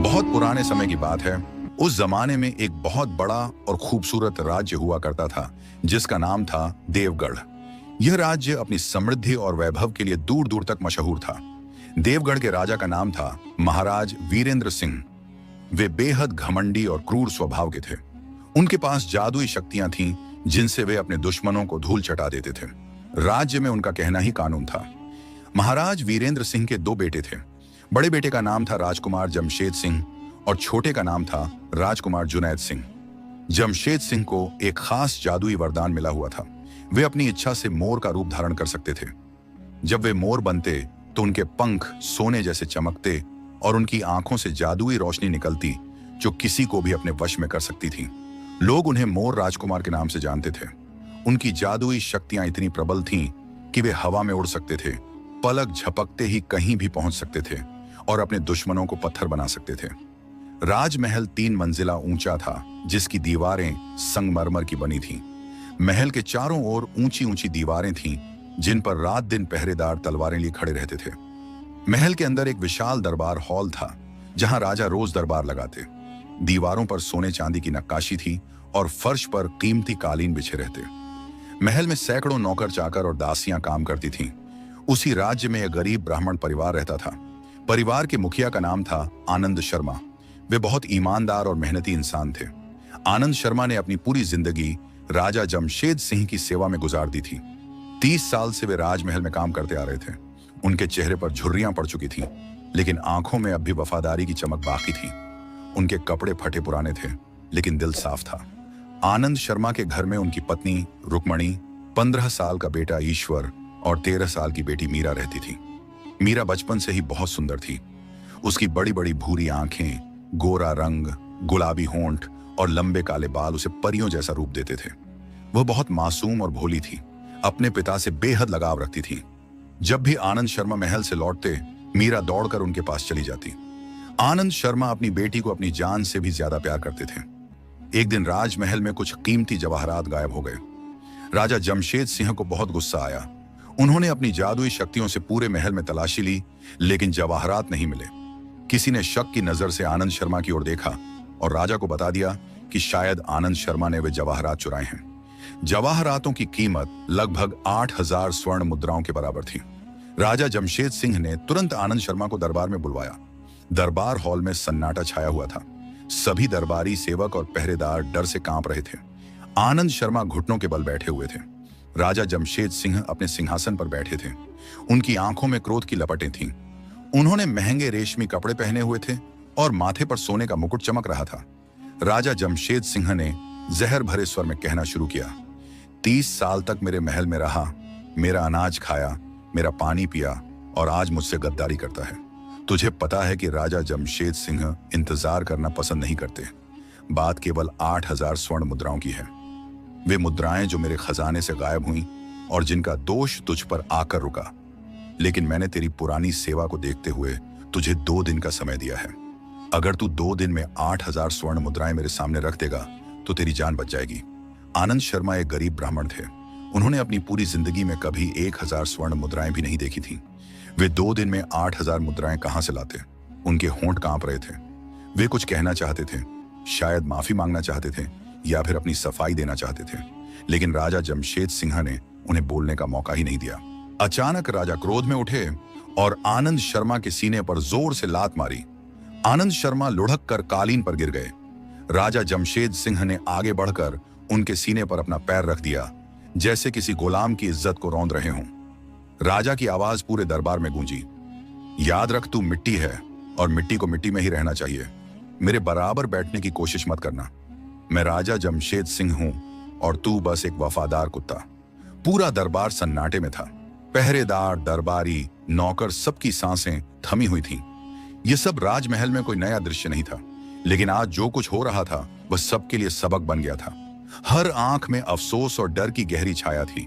बहुत पुराने समय की बात है। उस जमाने में एक बहुत बड़ा और खूबसूरत राज्य हुआ करता था जिसका नाम था देवगढ़। यह राज्य अपनी समृद्धि और वैभव के लिए दूर दूर तक मशहूर था। देवगढ़ के राजा का नाम था महाराज वीरेंद्र सिंह। वे बेहद घमंडी और क्रूर स्वभाव के थे। उनके पास जादुई शक्तियां थीं जिनसे वे अपने दुश्मनों को धूल चटा देते थे। राज्य में उनका कहना ही कानून था। महाराज वीरेंद्र सिंह के दो बेटे थे। बड़े बेटे का नाम था राजकुमार जमशेद सिंह और छोटे का नाम था राजकुमार जुनैद सिंह। जमशेद सिंह को एक खास जादुई वरदान मिला हुआ था। वे अपनी इच्छा से मोर का रूप धारण कर सकते थे। जब वे मोर बनते तो उनके पंख सोने जैसे चमकते और उनकी आंखों से जादुई रोशनी निकलती जो किसी को भी अपने वश में कर सकती थी। लोग उन्हें मोर राजकुमार के नाम से जानते थे। उनकी जादुई शक्तियां इतनी प्रबल थीं कि वे हवा में उड़ सकते थे, पलक झपकते ही कहीं भी पहुंच सकते थे और अपने दुश्मनों को पत्थर बना सकते थे। राजमहल 3 मंजिला ऊंचा था जिसकी दीवारें संगमरमर की बनी थीं। महल के चारों ओर ऊंची ऊंची दीवारें थीं जिन पर रात दिन पहरेदार तलवारें लिए खड़े रहते थे। महल के अंदर एक विशाल दरबार हॉल था जहां राजा रोज दरबार लगाते। दीवारों पर सोने चांदी की नक्काशी थी और फर्श पर कीमती कालीन बिछे रहते। महल में सैकड़ों नौकर चाकर और दासियां काम करती थीं। उसी राज्य में एक गरीब ब्राह्मण परिवार रहता था। परिवार के मुखिया का नाम था आनंद शर्मा। वे बहुत ईमानदार और मेहनती इंसान थे। आनंद शर्मा ने अपनी पूरी जिंदगी राजा जमशेद सिंह की सेवा में गुजार दी थी। 30 साल से वे राजमहल में काम करते आ रहे थे। उनके चेहरे पर झुर्रियां पड़ चुकी थीं, लेकिन आंखों में अब भी वफादारी की चमक बाकी थी। उनके कपड़े फटे पुराने थे, लेकिन दिल साफ था। आनंद शर्मा के घर में उनकी पत्नी रुक्मणी, 15 साल का बेटा ईश्वर और 13 साल की बेटी मीरा रहती थी। मीरा बचपन से ही बहुत सुंदर थी। उसकी बड़ी बड़ी भूरी आंखें, गोरा रंग, गुलाबी होंठ और लंबे काले बाल उसे परियों जैसा रूप देते थे। वह बहुत मासूम और भोली थी। अपने पिता से बेहद लगाव रखती थी। जब भी आनंद शर्मा महल से लौटते, मीरा दौड़कर उनके पास चली जाती। आनंद शर्मा अपनी बेटी को अपनी जान से भी ज्यादा प्यार करते थे। एक दिन राजमहल में कुछ कीमती जवाहरात गायब हो गए। राजा जमशेद सिंह को बहुत गुस्सा आया। उन्होंने अपनी जादुई शक्तियों से पूरे महल में तलाशी ली, लेकिन जवाहरात नहीं मिले। किसी ने शक की नजर से आनंद शर्मा की ओर देखा और राजा को बता दिया कि शायद आनंद शर्मा ने वे जवाहरात चुराए हैं। जवाहरातों की कीमत लगभग 8000 स्वर्ण मुद्राओं के बराबर थी। राजा जमशेद सिंह ने तुरंत आनंद शर्मा को दरबार में बुलवाया। दरबार हॉल में सन्नाटा छाया हुआ था। सभी दरबारी सेवक और पहरेदार डर से कांप रहे थे। आनंद शर्मा घुटनों के बल बैठे हुए थे। राजा जमशेद सिंह अपने सिंहासन पर बैठे थे। उनकी आंखों में क्रोध की लपटें थीं। उन्होंने महंगे रेशमी कपड़े पहने हुए थे और माथे पर सोने का मुकुट चमक रहा था। राजा जमशेद सिंह ने जहर भरे स्वर में कहना शुरू किया, 30 साल तक मेरे महल में रहा, मेरा अनाज खाया, मेरा पानी पिया और आज मुझसे गद्दारी करता है। तुझे पता है कि राजा जमशेद सिंह इंतजार करना पसंद नहीं करते। बात केवल 8000 स्वर्ण मुद्राओं की है। वे मुद्राएं जो मेरे खजाने से गायब हुई और जिनका दोष तुझ पर आकर रुका। लेकिन मैंने तेरी पुरानी सेवा को देखते हुए तुझे 2 दिन का समय दिया है। अगर तू 2 दिन में 8000 स्वर्ण मुद्राएं मेरे सामने रख देगा तो तेरी जान बच जाएगी। आनंद शर्मा एक गरीब ब्राह्मण थे। उन्होंने अपनी पूरी जिंदगी में कभी 1000 स्वर्ण मुद्राएं भी नहीं देखी थी। वे 2 दिन में 8000 मुद्राएं कहां से लाते? उनके होंठ कांप रहे थे। वे कुछ कहना चाहते थे, शायद माफी मांगना चाहते थे या फिर अपनी सफाई देना चाहते थे, लेकिन राजा जमशेद सिंह ने उन्हें बोलने का मौका ही नहीं दिया। अचानक राजा क्रोध में उठे और आनंद शर्मा के सीने पर जोर से लात मारी। आनंद शर्मा लुढ़क कर कालीन पर गिर गए। राजा जमशेद सिंह ने आगे बढ़कर उनके सीने पर अपना पैर रख दिया, जैसे किसी गुलाम की इज्जत को रौंद रहे हों। राजा की आवाज पूरे दरबार में गूंजी, याद रख तू मिट्टी है और मिट्टी को मिट्टी में ही रहना चाहिए। मेरे बराबर बैठने की कोशिश मत करना। मैं राजा जमशेद सिंह हूं और तू बस एक वफादार कुत्ता। पूरा दरबार सन्नाटे में था। पहरेदार, दरबारी, नौकर सबकी सांसें थमी हुई थीं। यह सब राजमहल में कोई नया दृश्य नहीं था, लेकिन आज जो कुछ हो रहा था वह सबके लिए सबक बन गया था। हर आंख में अफसोस और डर की गहरी छाया थी।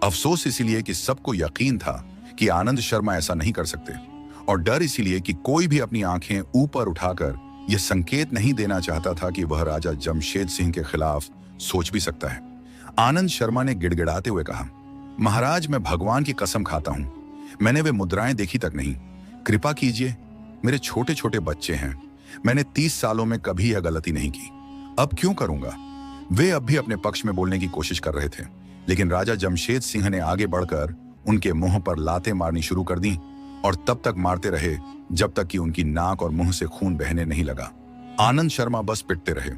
अफसोस इसलिए कि सबको यकीन था कि आनंद शर्मा ऐसा नहीं कर सकते, और डर इसलिए कि कोई भी अपनी आंखें ऊपर उठाकर यह संकेत नहीं देना चाहता था कि वह राजा जमशेद सिंह के खिलाफ सोच भी सकता है। आनंद शर्मा ने गिड़गिड़ाते हुए कहा, महाराज, मैं भगवान की कसम खाता हूं, मैंने वे मुद्राएं देखी तक नहीं। कृपा कीजिए, मेरे छोटे छोटे बच्चे हैं, मैंने 30 सालों में कभी यह गलती नहीं की, अब क्यों करूंगा? वे अब भी अपने पक्ष में बोलने की कोशिश कर रहे थे, लेकिन राजा जमशेद सिंह ने आगे बढ़कर उनके मुंह पर लातें मारनी शुरू कर दी और तब तक मारते रहे जब तक कि उनकी नाक और मुंह से खून बहने नहीं लगा। आनंद शर्मा बस पिटते रहे।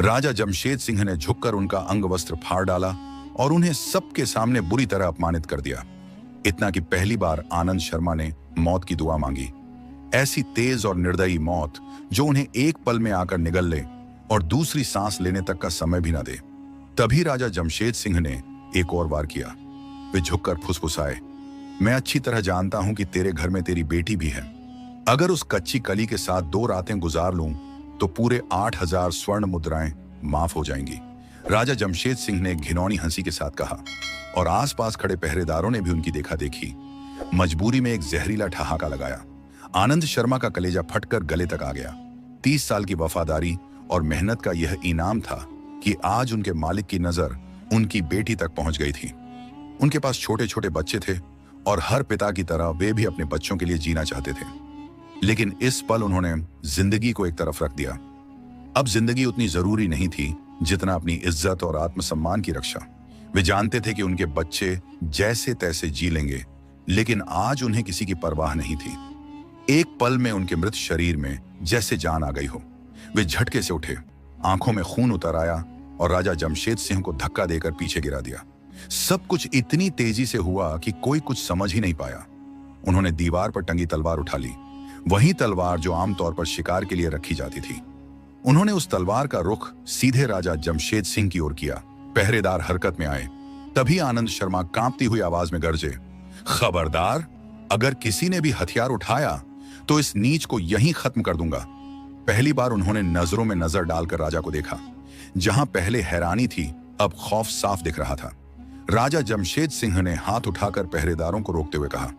राजा जमशेद सिंह ने झुककर उनका अंग वस्त्र फाड़ डाला और उन्हें सबके सामने बुरी तरह अपमानित कर दिया। इतना कि पहली बार आनंद शर्मा ने मौत की दुआ मांगी, ऐसी तेज और निर्दयी मौत जो उन्हें एक पल में आकर निगल ले और दूसरी सांस लेने तक का समय भी न दे। तभी राजा जमशेद सिंह ने एक और वार किया। वे झुककर फुसफुसाए, मैं अच्छी तरह जानता हूं कि तेरे घर में तेरी बेटी भी है। अगर उस कच्ची कली के साथ 2 रातें गुजार लूं तो पूरे 8000 स्वर्ण मुद्राएं माफ हो जाएंगी। राजा जमशेद सिंह ने घिनौनी हंसी के साथ कहा और आसपास खड़े पहरेदारों ने भी उनकी देखा देखी मजबूरी में एक जहरीला ठहाका लगाया। आनंद शर्मा का कलेजा फटकर गले तक आ गया। 30 साल की वफादारी और मेहनत का यह इनाम था कि आज उनके मालिक की नजर उनकी बेटी तक पहुंच गई थी। उनके पास छोटे छोटे बच्चे थे और हर पिता की तरह वे भी अपने बच्चों के लिए जीना चाहते थे, लेकिन इस पल उन्होंने जिंदगी को एक तरफ रख दिया। अब जिंदगी उतनी जरूरी नहीं थी जितना अपनी इज्जत और आत्मसम्मान की रक्षा। वे जानते थे कि उनके बच्चे जैसे तैसे जी लेंगे, लेकिन आज उन्हें किसी की परवाह नहीं थी। एक पल में उनके मृत शरीर में जैसे जान आ गई हो। वे झटके से उठे, आंखों में खून उतर आया और राजा जमशेद सिंह को धक्का देकर पीछे गिरा दिया। सब कुछ इतनी तेजी से हुआ कि कोई कुछ समझ ही नहीं पाया। उन्होंने दीवार पर टंगी तलवार उठा ली, वही तलवार जो आमतौर पर शिकार के लिए रखी जाती थी। उन्होंने उस तलवार का रुख सीधे राजा जमशेद सिंह की ओर किया। पहरेदार हरकत में आए। तभी आनंद शर्मा कांपती हुई आवाज में गरजे, खबरदार, अगर किसी ने भी हथियार उठाया तो इस नीच को यहीं खत्म कर दूंगा। पहली बार उन्होंने नजरों में नजर डालकर राजा को देखा। जहां पहले हैरानी थी, अब खौफ साफ दिख रहा था। राजा जमशेद सिंह ने हाथ उठाकर पहरेदारों को रोकते हुए कहा,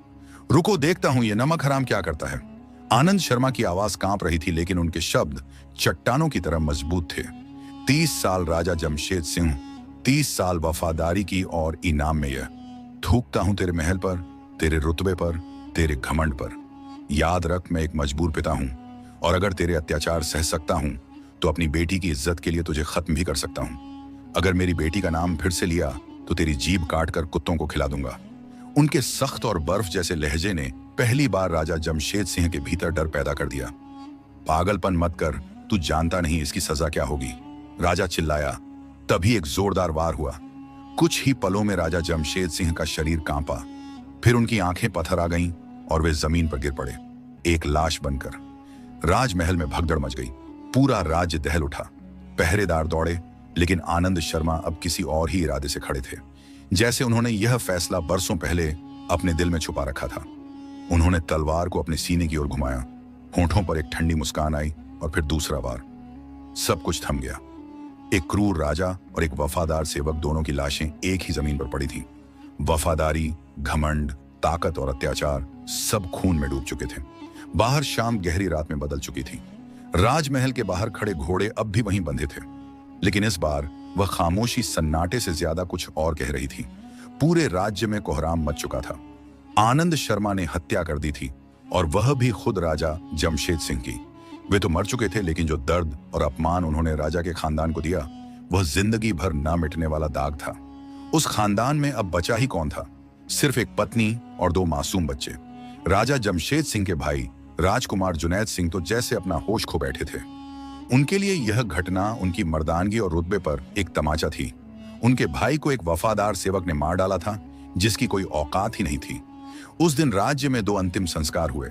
रुको, देखता हूं ये नमक हराम क्या करता है। आनंद शर्मा की आवाज कांप रही थी, लेकिन उनके शब्द चट्टानों की तरह मजबूत थे। 30 साल राजा जमशेद सिंह, 30 साल वफादारी की और इनाम में यह, थूकता हूं तेरे महल पर, तेरे रुतबे पर, तेरे घमंड पर। याद रख, मैं एक मजबूर पिता हूं और अगर तेरे अत्याचार सह सकता हूं तो अपनी बेटी की इज्जत के लिए तुझे खत्म भी कर सकता हूं। अगर मेरी बेटी का नाम फिर से लिया तो तेरी जीभ काटकर कुत्तों को खिला दूंगा। उनके सख्त और बर्फ जैसे लहजे ने पहली बार राजा जमशेद सिंह के भीतर डर पैदा कर दिया। पागलपन मत कर, तू जानता नहीं इसकी सजा क्या होगी, राजा चिल्लाया। तभी एक जोरदार वार हुआ। कुछ ही पलों में राजा जमशेद सिंह का शरीर कांपा, फिर उनकी आंखें पत्थर आ गईं और वे जमीन पर गिर पड़े, एक लाश बनकर। राजमहल में भगदड़ मच गई, पूरा राज्य दहल उठा। पहरेदार दौड़े, लेकिन आनंद शर्मा अब किसी और ही इरादे से खड़े थे, जैसे उन्होंने यह फैसला बरसों पहले अपने दिल में छुपा रखा था। उन्होंने तलवार को अपने सीने की ओर घुमाया, होठों पर एक ठंडी मुस्कान आई और फिर दूसरा वार। सब कुछ थम गया। एक क्रूर राजा और एक वफादार सेवक, दोनों की लाशें एक ही जमीन पर पड़ी थीं। वफादारी, घमंड, ताकत और अत्याचार सब खून में डूब चुके थे। बाहर शाम गहरी रात में बदल चुकी थी। राजमहल के बाहर खड़े घोड़े अब भी वहीं बंधे थे, लेकिन इस बार वह खामोशी सन्नाटे से ज्यादा कुछ और कह रही थी। पूरे राज्य में कोहराम मच चुका था। आनंद शर्मा ने हत्या कर दी थी, और वह भी खुद राजा जमशेद सिंह की। वे तो मर चुके थे, लेकिन जो दर्द और अपमान उन्होंने राजा के खानदान को दिया, वह जिंदगी भर न मिटने वाला दाग था। उस खानदान में अब बचा ही कौन था? सिर्फ एक पत्नी और 2 मासूम बच्चे। राजा जमशेद सिंह के भाई राजकुमार जुनैद सिंह तो जैसे अपना होश खो बैठे थे। उनके लिए यह घटना उनकी मर्दानगी और रुतबे पर एक तमाचा थी। उनके भाई को एक वफादार सेवक ने मार डाला था, जिसकी कोई औकात ही नहीं थी। उस दिन राज्य में 2 अंतिम संस्कार हुए,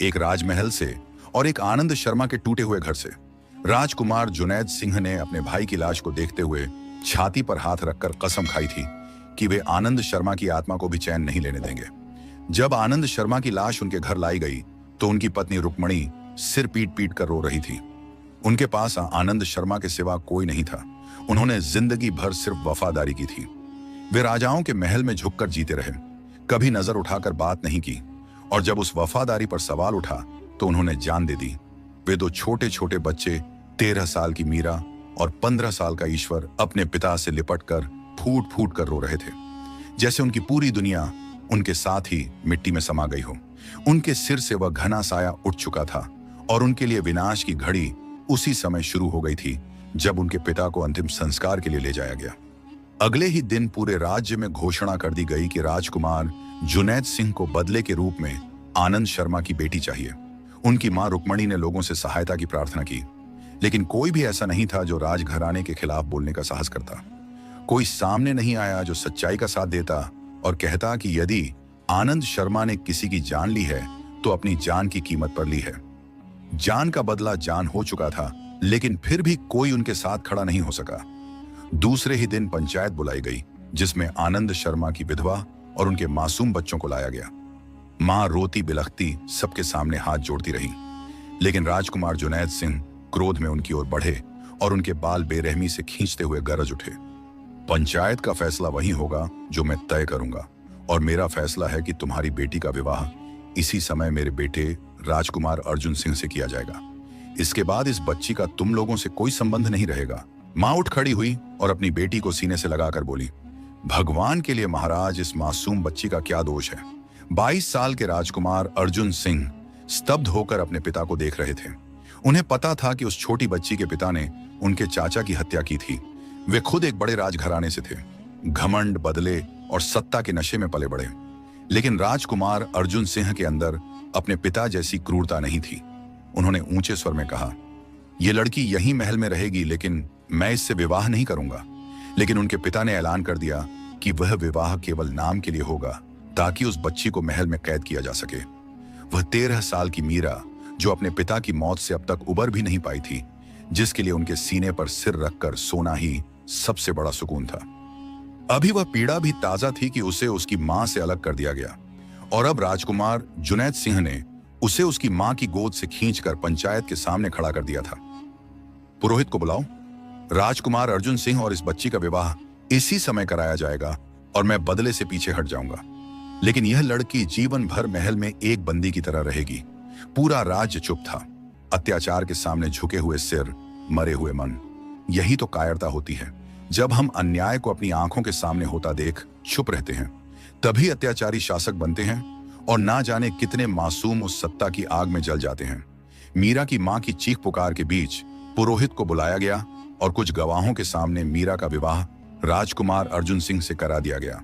एक राजमहल से और एक आनंद शर्मा के टूटे हुए घर से। राजकुमार जुनैद सिंह ने अपने भाई की लाश को देखते हुए छाती पर हाथ रखकर कसम खाई थी कि वे आनंद शर्मा की आत्मा को भी चैन नहीं लेने देंगे। जब आनंद शर्मा की लाश उनके घर लाई गई तो उनकी पत्नी रुक्मणी सिर पीट पीट कर रो रही थी। उनके पास आनंद शर्मा के सिवा कोई नहीं था। उन्होंने जिंदगी भर सिर्फ वफादारी की थी। वे राजाओं के महल में झुककर जीते रहे, कभी नजर उठाकर बात नहीं की, और जब उस वफादारी पर सवाल उठा तो उन्होंने जान दे दी। वे 2 छोटे छोटे बच्चे, 13 साल की मीरा और 15 साल का ईश्वर, अपने पिता से लिपटकर फूट फूट कर रो रहे थे, जैसे उनकी पूरी दुनिया उनके साथ ही मिट्टी में समा गई हो। उनके सिर से वह घना साया उठ चुका था और उनके लिए विनाश की घड़ी उसी समय शुरू हो गई थी जब उनके पिता को अंतिम संस्कार के लिए ले जाया गया। अगले ही दिन पूरे राज्य में घोषणा कर दी गई कि राजकुमार जुनैद सिंह को बदले के रूप में आनंद शर्मा की बेटी चाहिए। उनकी मां रुक्मणी ने लोगों से सहायता की प्रार्थना की, लेकिन कोई भी ऐसा नहीं था जो राजघराने के खिलाफ बोलने का साहस करता। कोई सामने नहीं आया जो सच्चाई का साथ देता और कहता कि यदि आनंद शर्मा ने किसी की जान ली है तो अपनी जान की कीमत पर ली है। जान का बदला जान हो चुका था, लेकिन फिर भी कोई उनके साथ खड़ा नहीं हो सका। दूसरे ही दिन पंचायत बुलाई गई, जिसमें आनंद शर्मा की विधवा और उनके मासूम बच्चों को लाया गया। मां रोती बिलखती सबके सामने हाथ जोड़ती रही, लेकिन राजकुमार जुनैद सिंह क्रोध में उनकी ओर बढ़े और उनके बाल बेरहमी से खींचते हुए गरज उठे। पंचायत का फैसला वही होगा जो मैं तय करूंगा, और मेरा फैसला है कि तुम्हारी बेटी का विवाह इसी समय मेरे बेटे राजकुमार अर्जुन सिंह से किया जाएगा। इसके बाद इस बच्ची का तुम लोगों से कोई संबंध नहीं रहेगा। मां उठ खड़ी हुई और अपनी बेटी को सीने से लगाकर बोली, भगवान के लिए महाराज, इस मासूम बच्ची का क्या दोष है? 22 साल के राजकुमार अर्जुन सिंह स्तब्ध होकर अपने पिता को देख रहे थे। उन्हें पता था कि उस छोटी बच्ची के पिता ने उनके चाचा की हत्या की थी। वे खुद एक बड़े राजघराने से थे, घमंड, बदले और सत्ता के नशे में पले बड़े। लेकिन राजकुमार अर्जुन सिंह के अंदर अपने पिता जैसी क्रूरता नहीं थी। उन्होंने ऊंचे स्वर में कहा, यह लड़की यहीं महल में रहेगी, लेकिन मैं इससे विवाह नहीं करूंगा। लेकिन उनके पिता ने ऐलान कर दिया कि वह विवाह केवल नाम के लिए होगा, ताकि उस बच्ची को महल में कैद किया जा सके। वह 13 साल की मीरा, जो अपने पिता की मौत से अब तक उबर भी नहीं पाई थी, जिसके लिए उनके सीने पर सिर रखकर सोना ही सबसे बड़ा सुकून था। अभी वह पीड़ा भी ताजा थी कि उसे उसकी मां से अलग कर दिया गया, और अब राजकुमार जुनैद सिंह ने उसे उसकी मां की गोद से खींचकर पंचायत के सामने खड़ा कर दिया था। पुरोहित को बुलाओ, राजकुमार अर्जुन सिंह और इस बच्ची का विवाह इसी समय कराया जाएगा, और मैं बदले से पीछे हट जाऊंगा। लेकिन यह लड़की जीवन भर महल में एक बंदी की तरह रहेगी। पूरा राज्य चुप था, अत्याचार के सामने झुके हुए सिर, मरे हुए मन। यही तो कायरता होती है। जब हम अन्याय को अपनी आंखों के सामने होता देख चुप रहते हैं, तभी अत्याचारी शासक बनते हैं, और ना जाने कितने मासूम उस सत्ता की आग में जल जाते हैं। मीरा की मां की चीख पुकार के बीच पुरोहित को बुलाया गया और कुछ गवाहों के सामने मीरा का विवाह राजकुमार अर्जुन सिंह से करा दिया गया।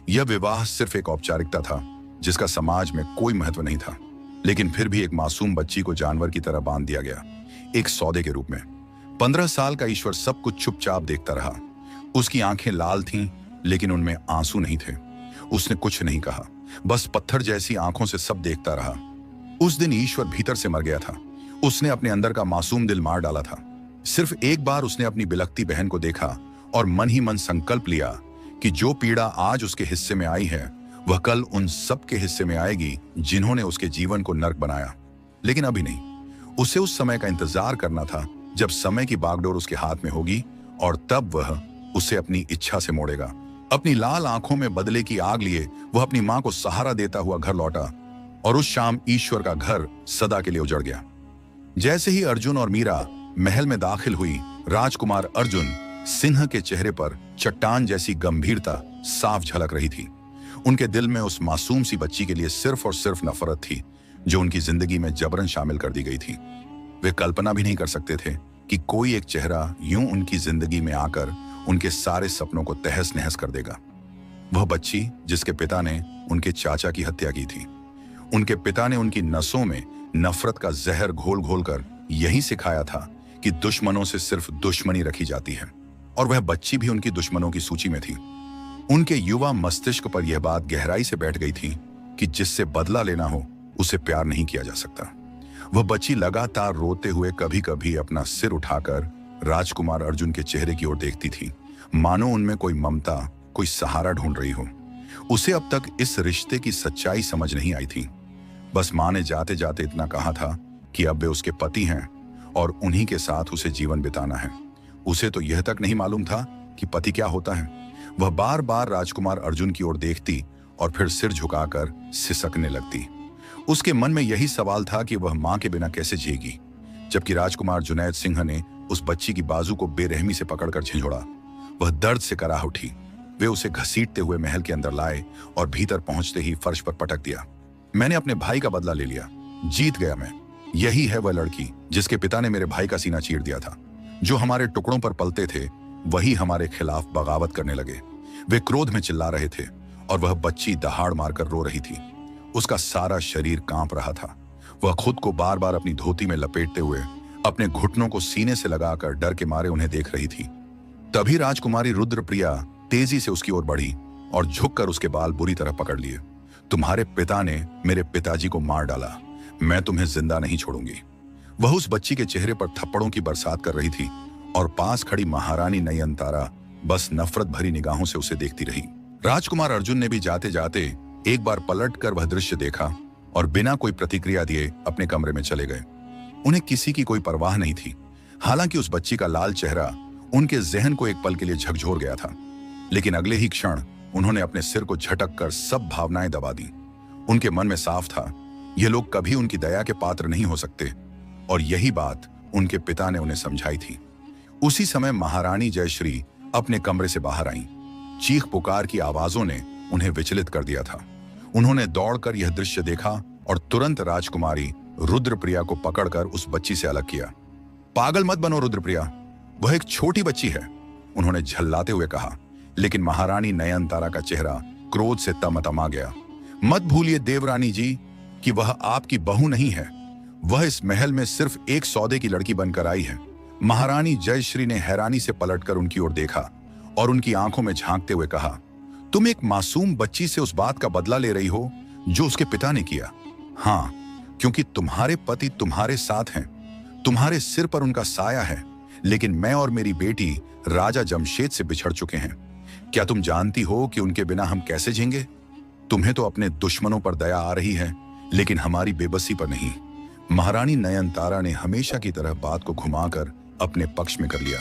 यह विवाह सिर्फ एक औपचारिकता था, जिसका समाज में कोई महत्व नहीं था, लेकिन फिर भी एक मासूम बच्ची को जानवर की तरह बांध दिया गया, एक सौदे के रूप में। 15 साल का ईश्वर सब कुछ चुपचाप देखता रहा। उसकी आंखें लाल थीं, लेकिन उनमें आंसू नहीं थे। उसने कुछ नहीं कहा, बस पत्थर जैसी आंखों से सब देखता रहा। उस दिन ईश्वर भीतर से मर गया था। उसने अपने अंदर का मासूम दिल मार डाला था। सिर्फ एक बार उसने अपनी बिलखती बहन को देखा और मन ही मन संकल्प लिया कि जो पीड़ा आज उसके हिस्से में आई है, वह कल उन सब के हिस्से में आएगी जिन्होंने उसके जीवन को नर्क बनाया। लेकिन अभी नहीं। उसे उस समय का इंतजार करना था जब समय की बागडोर उसके हाथ में होगी, और तब वह उसे अपनी इच्छा से मोड़ेगा। अपनी लाल आंखों में बदले की आग लिए वह अपनी मां को सहारा देता हुआ घर लौटा, और उस शाम ईश्वर का घर सदा के लिए उजड़ गया। जैसे ही अर्जुन और मीरा महल में दाखिल हुई, राजकुमार अर्जुन सिंह के चेहरे पर चट्टान जैसी गंभीरता साफ झलक रही थी। उनके दिल में उस मासूम सी बच्ची के लिए सिर्फ और सिर्फ नफरत थी, जो उनकी जिंदगी में जबरन शामिल कर दी गई थी। वे कल्पना भी नहीं कर सकते थे कि कोई एक चेहरा यूं उनकी जिंदगी में आकर उनके सारे सपनों को तहस नहस कर देगा। वह बच्ची जिसके पिता ने उनके चाचा की हत्या की थी। उनके पिता ने उनकी नसों में नफरत का जहर घोल घोल कर यही सिखाया था कि दुश्मनों से सिर्फ दुश्मनी रखी जाती है, और वह बच्ची भी उनकी दुश्मनों की सूची में थी। उनके युवा मस्तिष्क पर यह बात गहराई से बैठ गई थी कि जिससे बदला लेना हो, उसे प्यार नहीं किया जा सकता। वह बच्ची लगातार रोते हुए कभी कभी अपना सिर उठाकर राजकुमार अर्जुन के चेहरे की ओर देखती थी, मानो उनमें कोई ममता, कोई सहारा ढूंढ रही हो। उसे अब तक इस रिश्ते की सच्चाई समझ नहीं आई थी। बस मां ने जाते जाते इतना कहा था कि अब वे उसके पति हैं और उन्हीं के साथ उसे जीवन बिताना है। उसे तो यह तक नहीं मालूम था कि पति क्या होता है। वह बार बार राजकुमार अर्जुन की ओर देखती और फिर सिर झुकाकर सिसकने लगती। उसके मन में यही सवाल था कि वह मां के बिना कैसे जिएगी। जबकि राजकुमार जुनैद सिंह ने उस बच्ची की बाजू को बेरहमी से पकड़कर झिझोड़ा। वह दर्द से कराह उठी। वे उसे घसीटते हुए महल के अंदर लाए और भीतर पहुंचते ही फर्श पर पटक दिया। मैंने अपने भाई का बदला ले लिया, जीत गया मैं। यही है वह लड़की जिसके पिता ने मेरे भाई का सीना चीर दिया था। जो हमारे टुकड़ों पर पलते थे वही हमारे खिलाफ बगावत करने लगे। वे क्रोध में चिल्ला रहे थे और वह बच्ची दहाड़ मारकर रो रही थी। उसका सारा शरीर कांप रहा था। वह खुद को बार बार अपनी धोती में लपेटते हुए अपने घुटनों को सीने से लगाकर डर के मारे उन्हें देख रही थी। तभी राजकुमारी रुद्रप्रिया तेजी से उसकी ओर बढ़ी और झुककर उसके बाल बुरी तरह पकड़ लिए। तुम्हारे पिता ने मेरे पिताजी को मार डाला, मैं तुम्हें जिंदा नहीं छोड़ूंगी। वह उस बच्ची के चेहरे पर थप्पड़ों की बरसात कर रही थी और पास खड़ी महारानी नयनतारा बस नफरत भरी निगाहों से उसे देखती रही। राजकुमार अर्जुन ने भी जाते जाते एक बार पलटकर वह दृश्य देखा और बिना कोई प्रतिक्रिया दिए अपने कमरे में चले गए। उन्हें किसी की कोई परवाह नहीं थी। हालांकि उस बच्ची का लाल चेहरा उनके जहन को एक पल के लिए झकझोर गया था, लेकिन अगले ही क्षण उन्होंने अपने सिर को झटक कर सब भावनाएं दबा दी। उनके मन में साफ था, ये लोग कभी उनकी दया के पात्र नहीं हो सकते, और यही बात उनके पिता ने उन्हें समझाई थी। उसी समय महारानी जयश्री अपने कमरे से बाहर आईं। चीख पुकार की आवाजों ने उन्हें विचलित कर दिया था। उन्होंने दौड़कर यह दृश्य देखा और तुरंत राजकुमारी रुद्रप्रिया को पकड़कर उस बच्ची से अलग किया। पागल मत बनो रुद्रप्रिया, वह एक छोटी बच्ची है, उन्होंने झल्लाते हुए कहा। लेकिन महारानी नयनतारा का चेहरा क्रोध से तमतमा गया। मत भूलिए देवरानी जी कि वह आपकी बहू नहीं है। वह इस महल में सिर्फ एक सौदे की लड़की बनकर आई है। महारानी जयश्री ने हैरानी से पलटकर उनकी ओर देखा और उनकी आंखों में झांकते हुए कहा, तुम एक मासूम बच्ची से उस बात का बदला ले रही हो जो उसके पिता ने किया। हाँ, क्योंकि तुम्हारे पति तुम्हारे साथ हैं, तुम्हारे सिर पर उनका साया है, लेकिन मैं और मेरी बेटी राजा जमशेद से बिछड़ चुके हैं। क्या तुम जानती हो कि उनके बिना हम कैसे जीएंगे? तुम्हें तो अपने दुश्मनों पर दया आ रही है, लेकिन हमारी बेबसी पर नहीं। महारानी नयनतारा ने हमेशा की तरह बात को घुमाकर अपने पक्ष में कर लिया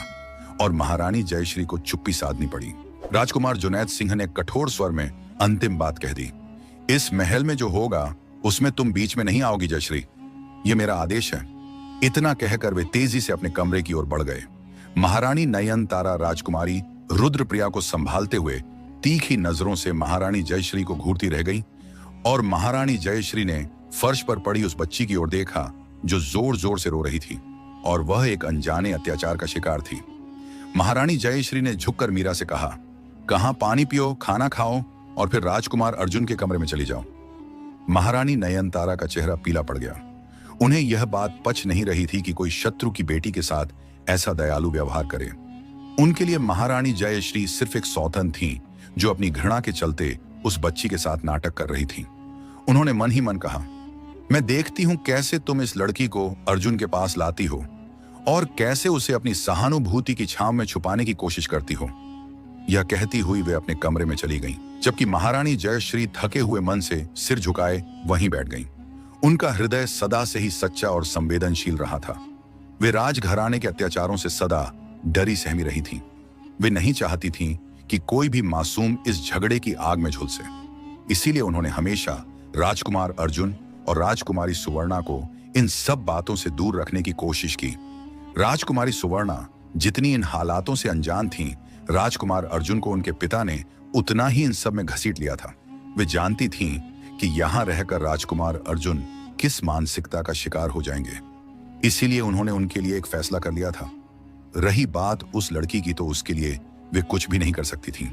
और महारानी जयश्री को चुप्पी साधनी पड़ी। राजकुमार जुनैद सिंह ने कठोर स्वर में अंतिम बात कह दी, इस महल में जो होगा उसमें तुम बीच में नहीं आओगी जयश्री, यह मेरा आदेश है। इतना कहकर वे तेजी से अपने कमरे की ओर बढ़ गए। महारानी नयनतारा राजकुमारी रुद्रप्रिया को संभालते हुए तीखी नजरों से महारानी जयश्री को घूरती रह गई और महारानी जयश्री ने फर्श पर पड़ी उस बच्ची की ओर देखा जो जोर जोर से रो रही थी और वह एक अनजाने अत्याचार का शिकार थी। महारानी जयश्री ने झुककर मीरा से कहा, कहां पानी पियो, खाना खाओ और फिर राजकुमार अर्जुन के कमरे में चली जाओ। महारानी नयनतारा का चेहरा पीला पड़ गया। उन्हें यह बात पच नहीं रही थी कि कोई शत्रु की बेटी के साथ ऐसा दयालु व्यवहार करे। उनके लिए महारानी जयश्री सिर्फ एक सौतन थी जो अपनी घृणा के चलते उस बच्ची के साथ नाटक कर रही थी। उन्होंने मन ही मन कहा, मैं देखती हूं कैसे तुम इस लड़की को अर्जुन के पास लाती हो और कैसे उसे अपनी सहानुभूति की छांव में छुपाने की कोशिश करती हो। यह कहती हुई वे अपने कमरे में चली गईं, जबकि महारानी जयश्री थके हुए मन से सिर झुकाए वहीं बैठ गईं। उनका हृदय सदा से ही सच्चा और संवेदनशील रहा था। वे राजघराने के अत्याचारों से सदा डरी सहमी रही थीं। वे नहीं चाहती थीं कि कोई भी मासूम इस झगड़े की आग में झुलसे। इसीलिए उन्होंने हमेशा राजकुमार अर्जुन और राजकुमारी सुवर्णा को इन सब बातों से दूर रखने की कोशिश की। राजकुमारी सुवर्णा जितनी इन हालातों से अनजान थीं, राजकुमार अर्जुन को उनके पिता ने उतना ही इन सब में घसीट लिया था। वे जानती थीं कि यहां रहकर राजकुमार अर्जुन किस मानसिकता का शिकार हो जाएंगे। इसीलिए उन्होंने उनके लिए एक फैसला कर लिया था। रही बात उस लड़की की, तो उसके लिए वे कुछ भी नहीं कर सकती थीं,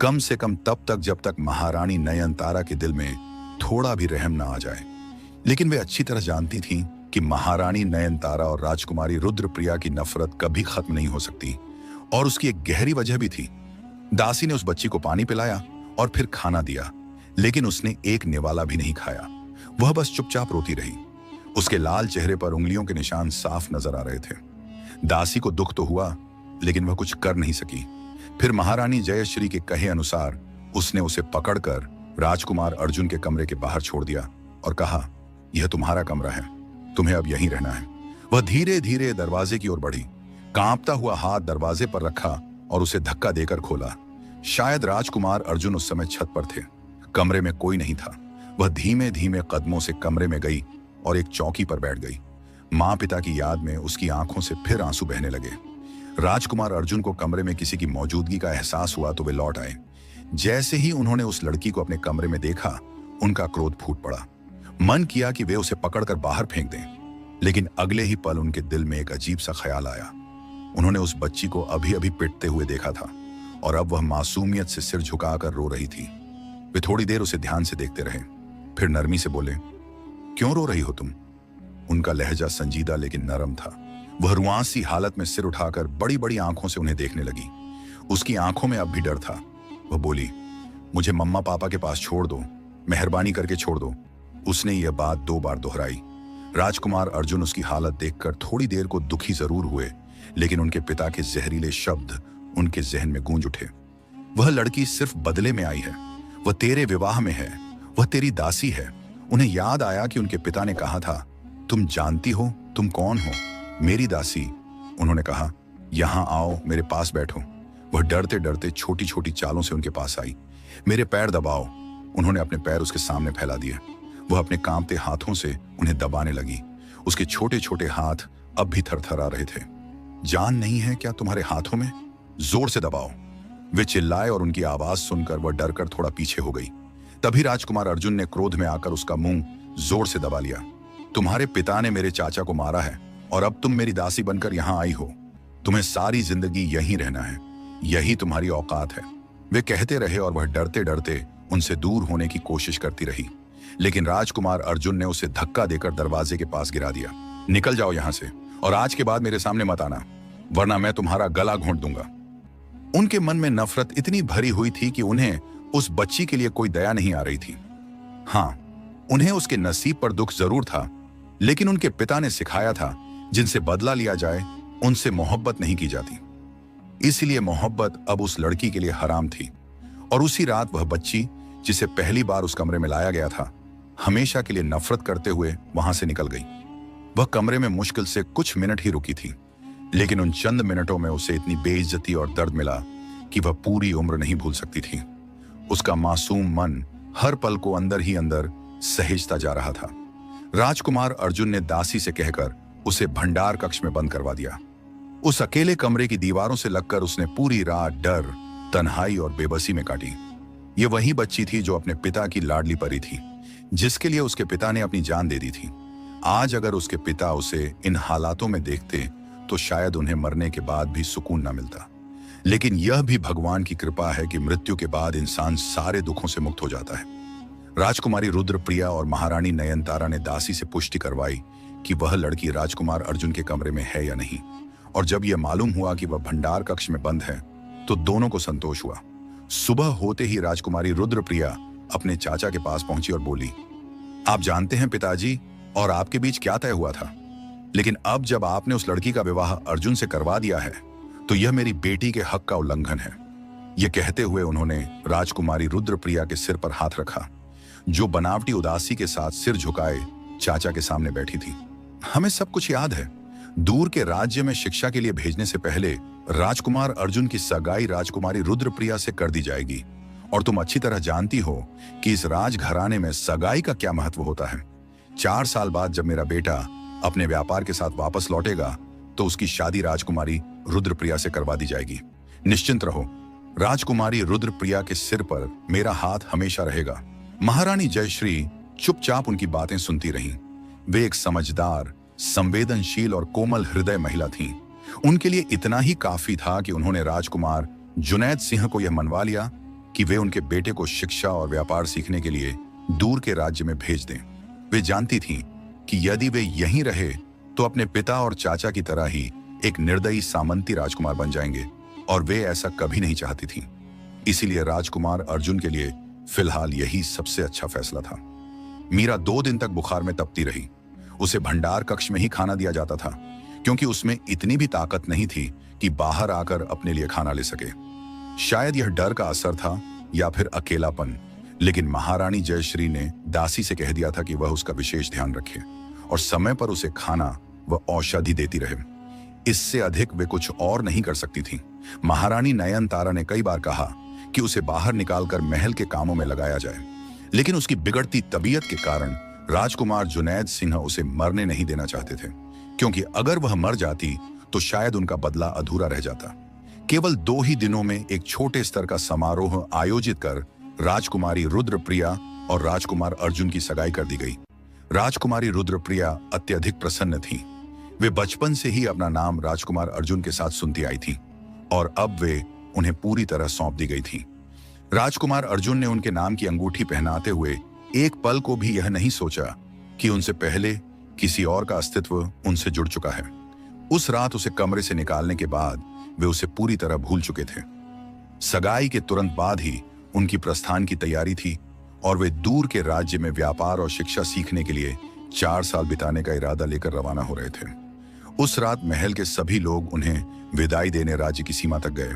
कम से कम तब तक जब तक महारानी नयनतारा के दिल में थोड़ा भी रहम ना आ जाए। लेकिन वे अच्छी तरह जानती थीं कि महारानी नयनतारा और राजकुमारी रुद्रप्रिया की नफरत कभी खत्म नहीं हो सकती, और उसकी एक गहरी वजह भी थी। दासी ने उस बच्ची को पानी पिलाया और फिर खाना दिया, लेकिन उसने एक निवाला भी नहीं खाया। वह बस चुपचाप रोती रही। उसके लाल चेहरे पर उंगलियों के निशान साफ नजर आ रहे थे। दासी को दुख तो हुआ, लेकिन वह कुछ कर नहीं सकी। फिर महारानी जयश्री के कहे अनुसार उसने उसे पकड़कर राजकुमार अर्जुन के कमरे के बाहर छोड़ दिया और कहा, यह तुम्हारा कमरा है, तुम्हें अब यहीं रहना है। वह धीरे धीरे दरवाजे की ओर बढ़ी, कांपता हुआ हाथ दरवाजे पर रखा और उसे धक्का देकर खोला। शायद राजकुमार अर्जुन उस समय छत पर थे। कमरे में कोई नहीं था। वह धीमे धीमे कदमों से कमरे में गई और एक चौकी पर बैठ गई। माँ पिता की याद में उसकी आंखों से फिर आंसू बहने लगे। राजकुमार अर्जुन को कमरे में किसी की मौजूदगी का एहसास हुआ तो वे लौट आए। जैसे ही उन्होंने उस लड़की को अपने कमरे में देखा, उनका क्रोध फूट पड़ा। मन किया कि वे उसे पकड़कर बाहर फेंक दें, लेकिन अगले ही पल उनके दिल में एक अजीब सा ख्याल आया। उन्होंने उस बच्ची को अभी अभी पिटते हुए देखा था और अब वह मासूमियत से सिर झुकाकर रो रही थी। वे थोड़ी देर उसे ध्यान से देखते रहे, फिर नरमी से बोले, क्यों रो रही हो तुम? उनका लहजा संजीदा लेकिन नरम था। वह रुआंसी हालत में सिर उठाकर बड़ी बड़ी आंखों से उन्हें देखने लगी। उसकी आंखों में अब भी डर था। वह बोली, मुझे मम्मा पापा के पास छोड़ दो, मेहरबानी करके छोड़ दो। उसने यह बात 2 बार दोहराई। राजकुमार अर्जुन उसकी हालत देखकर थोड़ी देर को दुखी जरूर हुए, लेकिन उनके पिता के जहरीले शब्द उनके जहन में गूंज उठे। वह लड़की सिर्फ बदले में आई है, वह तेरे विवाह में है, वह तेरी दासी है। उन्हें याद आया कि उनके पिता ने कहा था, तुम जानती हो तुम कौन हो? मेरी दासी। उन्होंने कहा, यहां आओ, मेरे पास बैठो। वह डरते डरते छोटी छोटी चालों से उनके पास आई। मेरे पैर दबाओ। उन्होंने अपने पैर उसके सामने फैला दिए। वह अपने कांपते हाथों से उन्हें दबाने लगी। उसके छोटे छोटे हाथ अब भी थरथरा रहे थे। जान नहीं है क्या तुम्हारे हाथों में? जोर से दबाओ। वे चिल्लाए और उनकी आवाज सुनकर वह डरकर थोड़ा पीछे हो गई। तभी राजकुमार अर्जुन ने क्रोध में आकर उसका मुंह जोर से दबा लिया। तुम्हारे पिता ने मेरे चाचा को मारा है और अब तुम मेरी दासी बनकर यहां आई हो। तुम्हें सारी जिंदगी यहीं रहना है, यही तुम्हारी औकात है। वे कहते रहे और वह डरते डरते उनसे दूर होने की कोशिश करती रही, लेकिन राजकुमार अर्जुन ने उसे धक्का देकर दरवाजे के पास गिरा दिया। निकल जाओ यहां से और आज के बाद मेरे सामने मत आना, वरना मैं तुम्हारा गला घोंट दूंगा। उनके मन में नफरत इतनी भरी हुई थी कि उन्हें उस बच्ची के लिए कोई दया नहीं आ रही थी। हाँ, उन्हें उसके नसीब पर दुख जरूर था, लेकिन उनके पिता ने सिखाया था, जिनसे बदला लिया जाए उनसे मोहब्बत नहीं की जाती। इसलिए मोहब्बत अब उस लड़की के लिए हराम थी। और उसी रात वह बच्ची, जिसे पहली बार उस कमरे में लाया गया था, हमेशा के लिए नफरत करते हुए वहां से निकल गई। वह कमरे में मुश्किल से कुछ मिनट ही रुकी थी, लेकिन उन चंद मिनटों में उसे इतनी बेइज्जती और दर्द मिला कि वह पूरी उम्र नहीं भूल सकती थी। उसका मासूम मन हर पल को अंदर ही अंदर सहेजता जा रहा था। राजकुमार अर्जुन ने दासी से कहकर उसे भंडार कक्ष में बंद करवा दिया। उस अकेले कमरे की दीवारों से लगकर उसने पूरी रात डर, तन्हाई और बेबसी में काटी। ये वही बच्ची थी जो अपने पिता की लाडली परी थी, जिसके लिए उसके पिता ने अपनी जान दे दी थी। आज अगर उसके पिता उसे इन हालातों में देखते तो शायद उन्हें मरने के बाद भी सुकून न मिलता। लेकिन यह भी भगवान की कृपा है कि मृत्यु के बाद इंसान सारे दुखों से मुक्त हो जाता है। राजकुमारी रुद्रप्रिया और महारानी नयनतारा ने दासी से पुष्टि करवाई कि वह लड़की राजकुमार अर्जुन के कमरे में है या नहीं, और जब यह मालूम हुआ कि वह भंडार कक्ष में बंद है तो दोनों को संतोष हुआ। सुबह होते ही राजकुमारी रुद्रप्रिया अपने चाचा के पास पहुंची और बोली, आप जानते हैं पिताजी, और आपके बीच क्या तय हुआ था, लेकिन अब जब आपने उस लड़की का विवाह अर्जुन से करवा दिया है तो यह मेरी बेटी के हक का उल्लंघन है। यह कहते हुए उन्होंने राजकुमारी रुद्रप्रिया के सिर पर हाथ रखा, जो बनावटी उदासी के साथ सिर झुकाए चाचा के सामने बैठी थी। हमें सब कुछ याद है। दूर के राज्य में शिक्षा के लिए भेजने से पहले राजकुमार अर्जुन की सगाई राजकुमारी रुद्रप्रिया से कर दी जाएगी, और तुम अच्छी तरह जानती हो कि इस राजघराने में सगाई का क्या महत्व होता है। 4 साल बाद जब मेरा बेटा अपने व्यापार के साथ वापस लौटेगा तो उसकी शादी राजकुमारी रुद्रप्रिया से करवा दी जाएगी। निश्चिंत रहो, राजकुमारी रुद्रप्रिया के सिर पर मेरा हाथ हमेशा रहेगा। महारानी जयश्री चुपचाप उनकी बातें सुनती रहीं। वे एक समझदार, संवेदनशील और कोमल हृदय महिला थीं। उनके लिए इतना ही काफी था कि उन्होंने राजकुमार जुनैद सिंह को यह मनवा लिया कि वे उनके बेटे को शिक्षा और व्यापार सीखने के लिए दूर के राज्य में भेज दें। वे जानती थीं कि यदि वे यहीं रहे तो अपने पिता और चाचा की तरह ही एक निर्दयी सामंती राजकुमार बन जाएंगे, और वे ऐसा कभी नहीं चाहती थीं। इसीलिए राजकुमार अर्जुन के लिए फिलहाल यही सबसे अच्छा फैसला था। मीरा 2 दिन तक बुखार में तपती रही। उसे भंडार कक्ष में ही खाना दिया जाता था, क्योंकि उसमें इतनी भी ताकत नहीं थी कि बाहर आकर अपने लिए खाना ले सके। शायद यह डर का असर था या फिर अकेलापन, लेकिन महारानी जयश्री ने दासी से कह दिया था कि वह उसका विशेष ध्यान रखे और समय पर उसे खाना व औषधि देती रहे। इससे अधिक वे कुछ और नहीं कर सकती थीं। महारानी नयनतारा ने कई बार कहा कि उसे बाहर निकालकर महल के कामों में लगाया जाए, लेकिन उसकी बिगड़ती तबीयत के कारण राजकुमार जुनैद सिंह उसे मरने नहीं देना चाहते थे, क्योंकि अगर वह मर जाती तो शायद उनका बदला अधूरा रह जाता। केवल 2 ही दिनों में एक छोटे स्तर का समारोह आयोजित कर राजकुमारी रुद्रप्रिया और राजकुमार अर्जुन की सगाई कर दी गई। राजकुमारी रुद्रप्रिया अत्यधिक प्रसन्न थी। वे बचपन से ही अपना नाम राजकुमार अर्जुन के साथ सुनती आई थी और अब वे उन्हें पूरी तरह सौंप दी गई थी। राजकुमार अर्जुन ने उनके नाम की अंगूठी पहनाते हुए एक पल को भी यह नहीं सोचा कि उनसे पहले किसी और का अस्तित्व उनसे जुड़ चुका है। उस रात उसे कमरे से निकालने के बाद वे उसे पूरी तरह भूल चुके थे। सगाई के तुरंत बाद ही उनकी प्रस्थान की तैयारी थी और वे दूर के राज्य में व्यापार और शिक्षा सीखने के लिए 4 साल बिताने का इरादा लेकर रवाना हो रहे थे। उस रात महल के सभी लोग उन्हें विदाई देने राज्य की सीमा तक गए।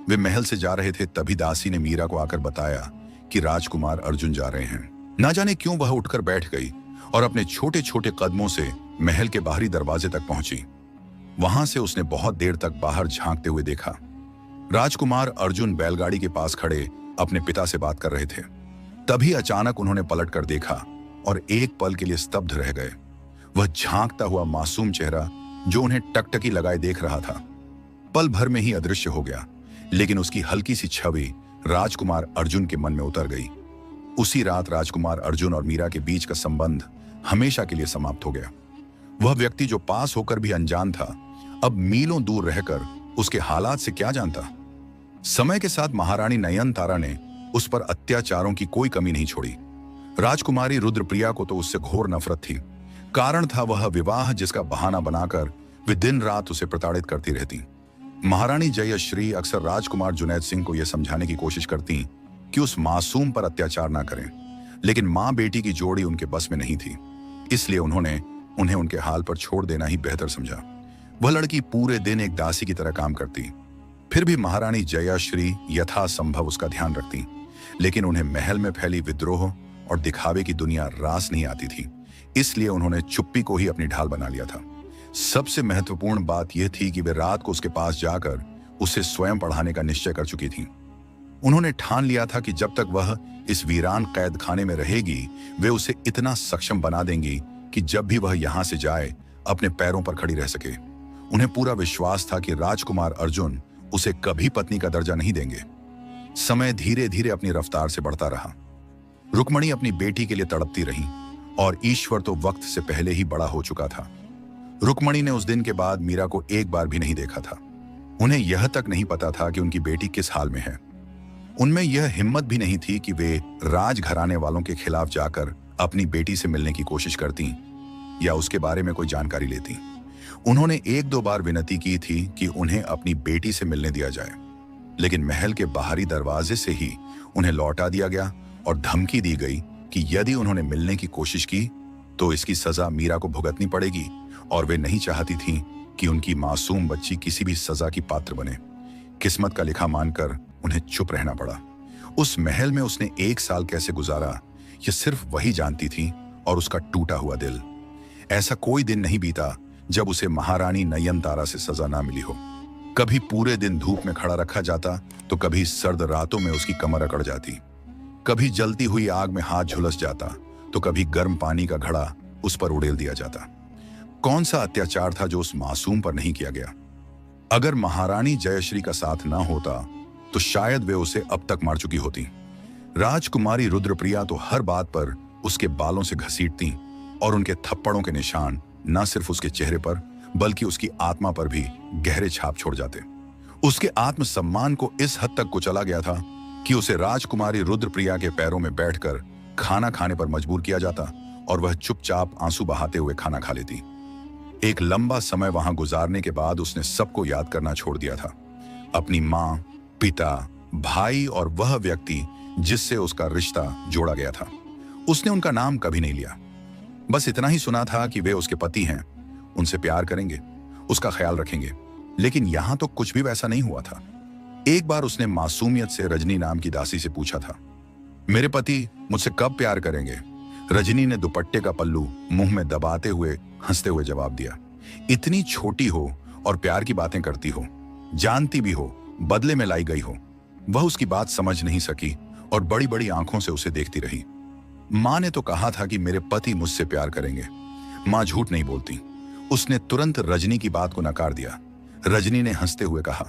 वे महल से जा रहे थे, तभी दासी ने मीरा को आकर बताया कि राजकुमार अर्जुन जा रहे हैं। ना जाने क्यों वह उठकर बैठ गई और अपने छोटे छोटे कदमों से महल के बाहरी दरवाजे तक पहुंची। वहां से उसने बहुत देर तक बाहर झांकते हुए देखा। राजकुमार अर्जुन बैलगाड़ी के पास खड़े अपने पिता से बात कर रहे थे। तभी अचानक उन्होंने पलटकर देखा और एक पल के लिए स्तब्ध रह गए। वह झांकता हुआ मासूम चेहरा जो उन्हें टकटकी लगाए देख रहा था, पल भर में ही अदृश्य हो गया, लेकिन उसकी हल्की सी छवि राजकुमार अर्जुन के मन में उतर गई। उसी रात राजकुमार अर्जुन और मीरा के बीच का संबंध हमेशा के लिए समाप्त हो गया। वह व्यक्ति जो पास होकर भी अनजान था, अब मीलों दूर रहकर उसके हालात से क्या जानता। समय के साथ महारानी नयनतारा ने उस पर अत्याचारों की कोई कमी नहीं छोड़ी। राजकुमारी रुद्रप्रिया को तो उससे घोर नफरत थी। कारण था वह विवाह जिसका बहाना बनाकर वे दिन रात उसे प्रताड़ित करती रहती। महारानी जयश्री अक्सर राजकुमार जुनैद सिंह को यह समझाने की कोशिश करती कि उस मासूम पर अत्याचार ना करें, लेकिन मां बेटी की जोड़ी उनके बस में नहीं थी। इसलिए उन्होंने उन्हें उनके हाल पर छोड़ देना ही बेहतर समझा। वह लड़की पूरे दिन एक दासी की तरह काम करती, फिर भी महारानी जयाश्री यथासंभव उसका ध्यान रखती, लेकिन उन्हें महल में फैली विद्रोह और दिखावे की दुनिया रास नहीं आती थी। इसलिए उन्होंने चुप्पी को ही अपनी ढाल बना लिया था। सबसे महत्वपूर्ण बात यह थी कि वे रात को उसके पास जाकर उसे स्वयं पढ़ाने का निश्चय कर चुकी थीं। उन्होंने ठान लिया था कि जब तक वह इस वीरान कैद खाने में रहेगी, वे उसे इतना सक्षम बना देंगी कि जब भी वह यहां से जाए अपने पैरों पर खड़ी रह सके। उन्हें पूरा विश्वास था कि राजकुमार अर्जुन उसे कभी पत्नी का दर्जा नहीं देंगे। समय धीरे धीरे अपनी रफ्तार से बढ़ता रहा। रुक्मणी अपनी बेटी के लिए तड़पती रही और ईश्वर तो वक्त से पहले ही बड़ा हो चुका था। रुक्मणी ने उस दिन के बाद मीरा को एक बार भी नहीं देखा था। उन्हें यह तक नहीं पता था कि उनकी बेटी किस हाल में है। उनमें यह हिम्मत भी नहीं थी कि वे राजघराने वालों के खिलाफ जाकर अपनी बेटी से मिलने की कोशिश करती या उसके बारे में कोई जानकारी लेती। उन्होंने 1-2 बार विनती की थी कि उन्हें अपनी बेटी से मिलने दिया जाए, लेकिन महल के बाहरी दरवाजे से ही उन्हें लौटा दिया गया और धमकी दी गई कि यदि उन्होंने मिलने की कोशिश की तो इसकी सजा मीरा को भुगतनी पड़ेगी, और वे नहीं चाहती थीं कि उनकी मासूम बच्ची किसी भी सजा की पात्र बने। किस्मत का लिखा मानकर उन्हें चुप रहना पड़ा। उस महल में उसने 1 साल कैसे गुजारा, यह सिर्फ वही जानती थी और उसका टूटा हुआ दिल। ऐसा कोई दिन नहीं बीता जब उसे महारानी नयनतारा से सजा ना मिली हो। कभी पूरे दिन धूप में खड़ा रखा जाता तो कभी सर्द रातों में उसकी कमर अकड़ जाती। कभी जलती हुई आग में हाथ झुलस जाता तो कभी गर्म पानी का घड़ा उस पर उड़ेल दिया जाता। कौन सा अत्याचार था जो उस मासूम पर नहीं किया गया? अगर महारानी जयश्री का साथ ना होता तो शायद वे उसे अब तक मार चुकी होती। राजकुमारी रुद्रप्रिया तो हर बात पर उसके बालों से घसीटती और उनके थप्पड़ों के निशान न सिर्फ उसके चेहरे पर बल्कि उसकी आत्मा पर भी गहरे छाप छोड़ जाते। उसके आत्मसम्मान को इस हद तक कुचला गया था कि उसे राजकुमारी रुद्रप्रिया के पैरों में बैठकर खाना खाने पर मजबूर किया जाता और वह चुपचाप आंसू बहाते हुए खाना खा लेती। एक लंबा समय वहां गुजारने के बाद उसने सबको याद करना छोड़ दिया था, अपनी मां, पिता, भाई और वह व्यक्ति जिससे उसका रिश्ता जोड़ा गया था। उसने उनका नाम कभी नहीं लिया। बस इतना ही सुना था कि वे उसके पति हैं, उनसे प्यार करेंगे, उसका ख्याल रखेंगे। लेकिन यहां तो कुछ भी वैसा नहीं हुआ था। एक बार उसने मासूमियत से रजनी नाम की दासी से पूछा था, मेरे पति मुझसे कब प्यार करेंगे? रजनी ने दुपट्टे का पल्लू मुंह में दबाते हुए हंसते हुए जवाब दिया, इतनी छोटी हो और प्यार की बातें करती हो, जानती भी हो बदले में लाई गई हो। वह उसकी बात समझ नहीं सकी और बड़ी बड़ी आंखों से उसे देखती रही। मां ने तो कहा था कि मेरे पति मुझसे प्यार करेंगे। मां झूठ नहीं बोलती। उसने तुरंत रजनी की बात को नकार दिया। रजनी ने हंसते हुए कहा,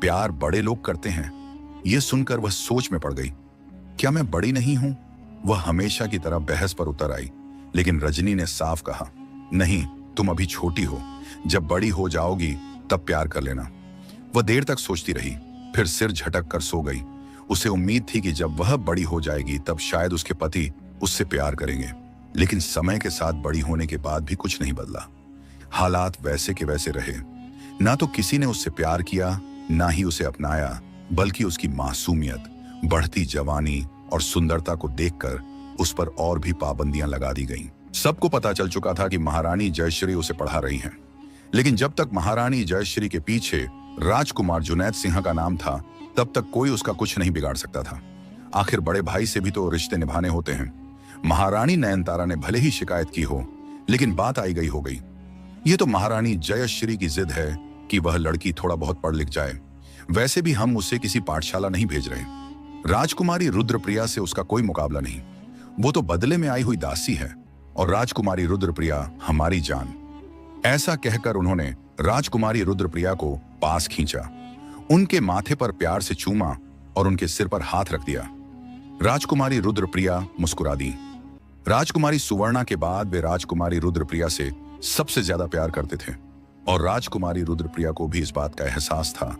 प्यार बड़े लोग करते हैं। यह सुनकर वह सोच में पड़ गई, क्या मैं बड़ी नहीं हूं? वह हमेशा की तरह बहस पर उतर आई, लेकिन रजनी ने साफ कहा, नहीं, तुम अभी छोटी हो, जब बड़ी हो जाओगी तब प्यार कर लेना। वह देर तक सोचती रही, फिर सिर झटक कर सो गई। उसे उम्मीद थी कि जब वह बड़ी हो जाएगी तब शायद उसके पति उससे प्यार करेंगे, लेकिन समय के साथ बड़ी होने के बाद भी कुछ नहीं बदला। हालात वैसे के वैसे रहे। ना तो किसी ने उससे प्यार किया, ना ही उसे अपनाया, बल्कि उसकी मासूमियत, बढ़ती जवानी और सुंदरता को देखकर उस पर और भी पाबंदियां लगा दी गईं। सबको पता चल चुका था कि महारानी जयश्री उसे पढ़ा रही हैं, लेकिन जब तक महारानी जयश्री के पीछे राजकुमार जुनैद सिंह का नाम था, तब तक कोई उसका कुछ नहीं बिगाड़ सकता था। आखिर बड़े भाई से भी तो रिश्ते निभाने होते हैं। महारानी नयनतारा ने भले ही शिकायत की हो, लेकिन बात आई गई हो गई। ये तो महारानी जयश्री की जिद है कि वह लड़की थोड़ा बहुत पढ़ लिख जाए। वैसे भी हम उसे किसी पाठशाला नहीं भेज रहे। राजकुमारी रुद्रप्रिया से उसका कोई मुकाबला नहीं। वो तो बदले में आई हुई दासी है, और राजकुमारी रुद्रप्रिया हमारी जान। ऐसा कहकर उन्होंने राजकुमारी रुद्रप्रिया को पास खींचा, उनके माथे पर प्यार से चूमा और उनके सिर पर हाथ रख दिया। राजकुमारी रुद्रप्रिया मुस्कुरा दी। राजकुमारी सुवर्णा के बाद वे राजकुमारी रुद्रप्रिया से सबसे ज्यादा प्यार करते थे, और राजकुमारी रुद्रप्रिया को भी इस बात का एहसास था,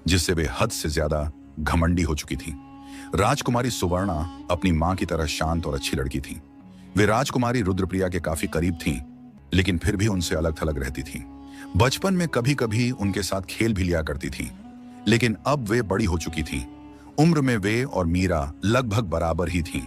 जिससे वे हद से ज्यादा घमंडी हो चुकी थी। राजकुमारी सुवर्णा अपनी मां की तरह शांत और अच्छी लड़की थी। वे राजकुमारी रुद्रप्रिया के काफी करीब थीं, लेकिन फिर भी उनसे अलग थलग रहती थीं। बचपन में कभी कभी उनके साथ खेल भी लिया करती थीं, लेकिन अब वे बड़ी हो चुकी थीं। उम्र में वे और मीरा लगभग बराबर ही थीं।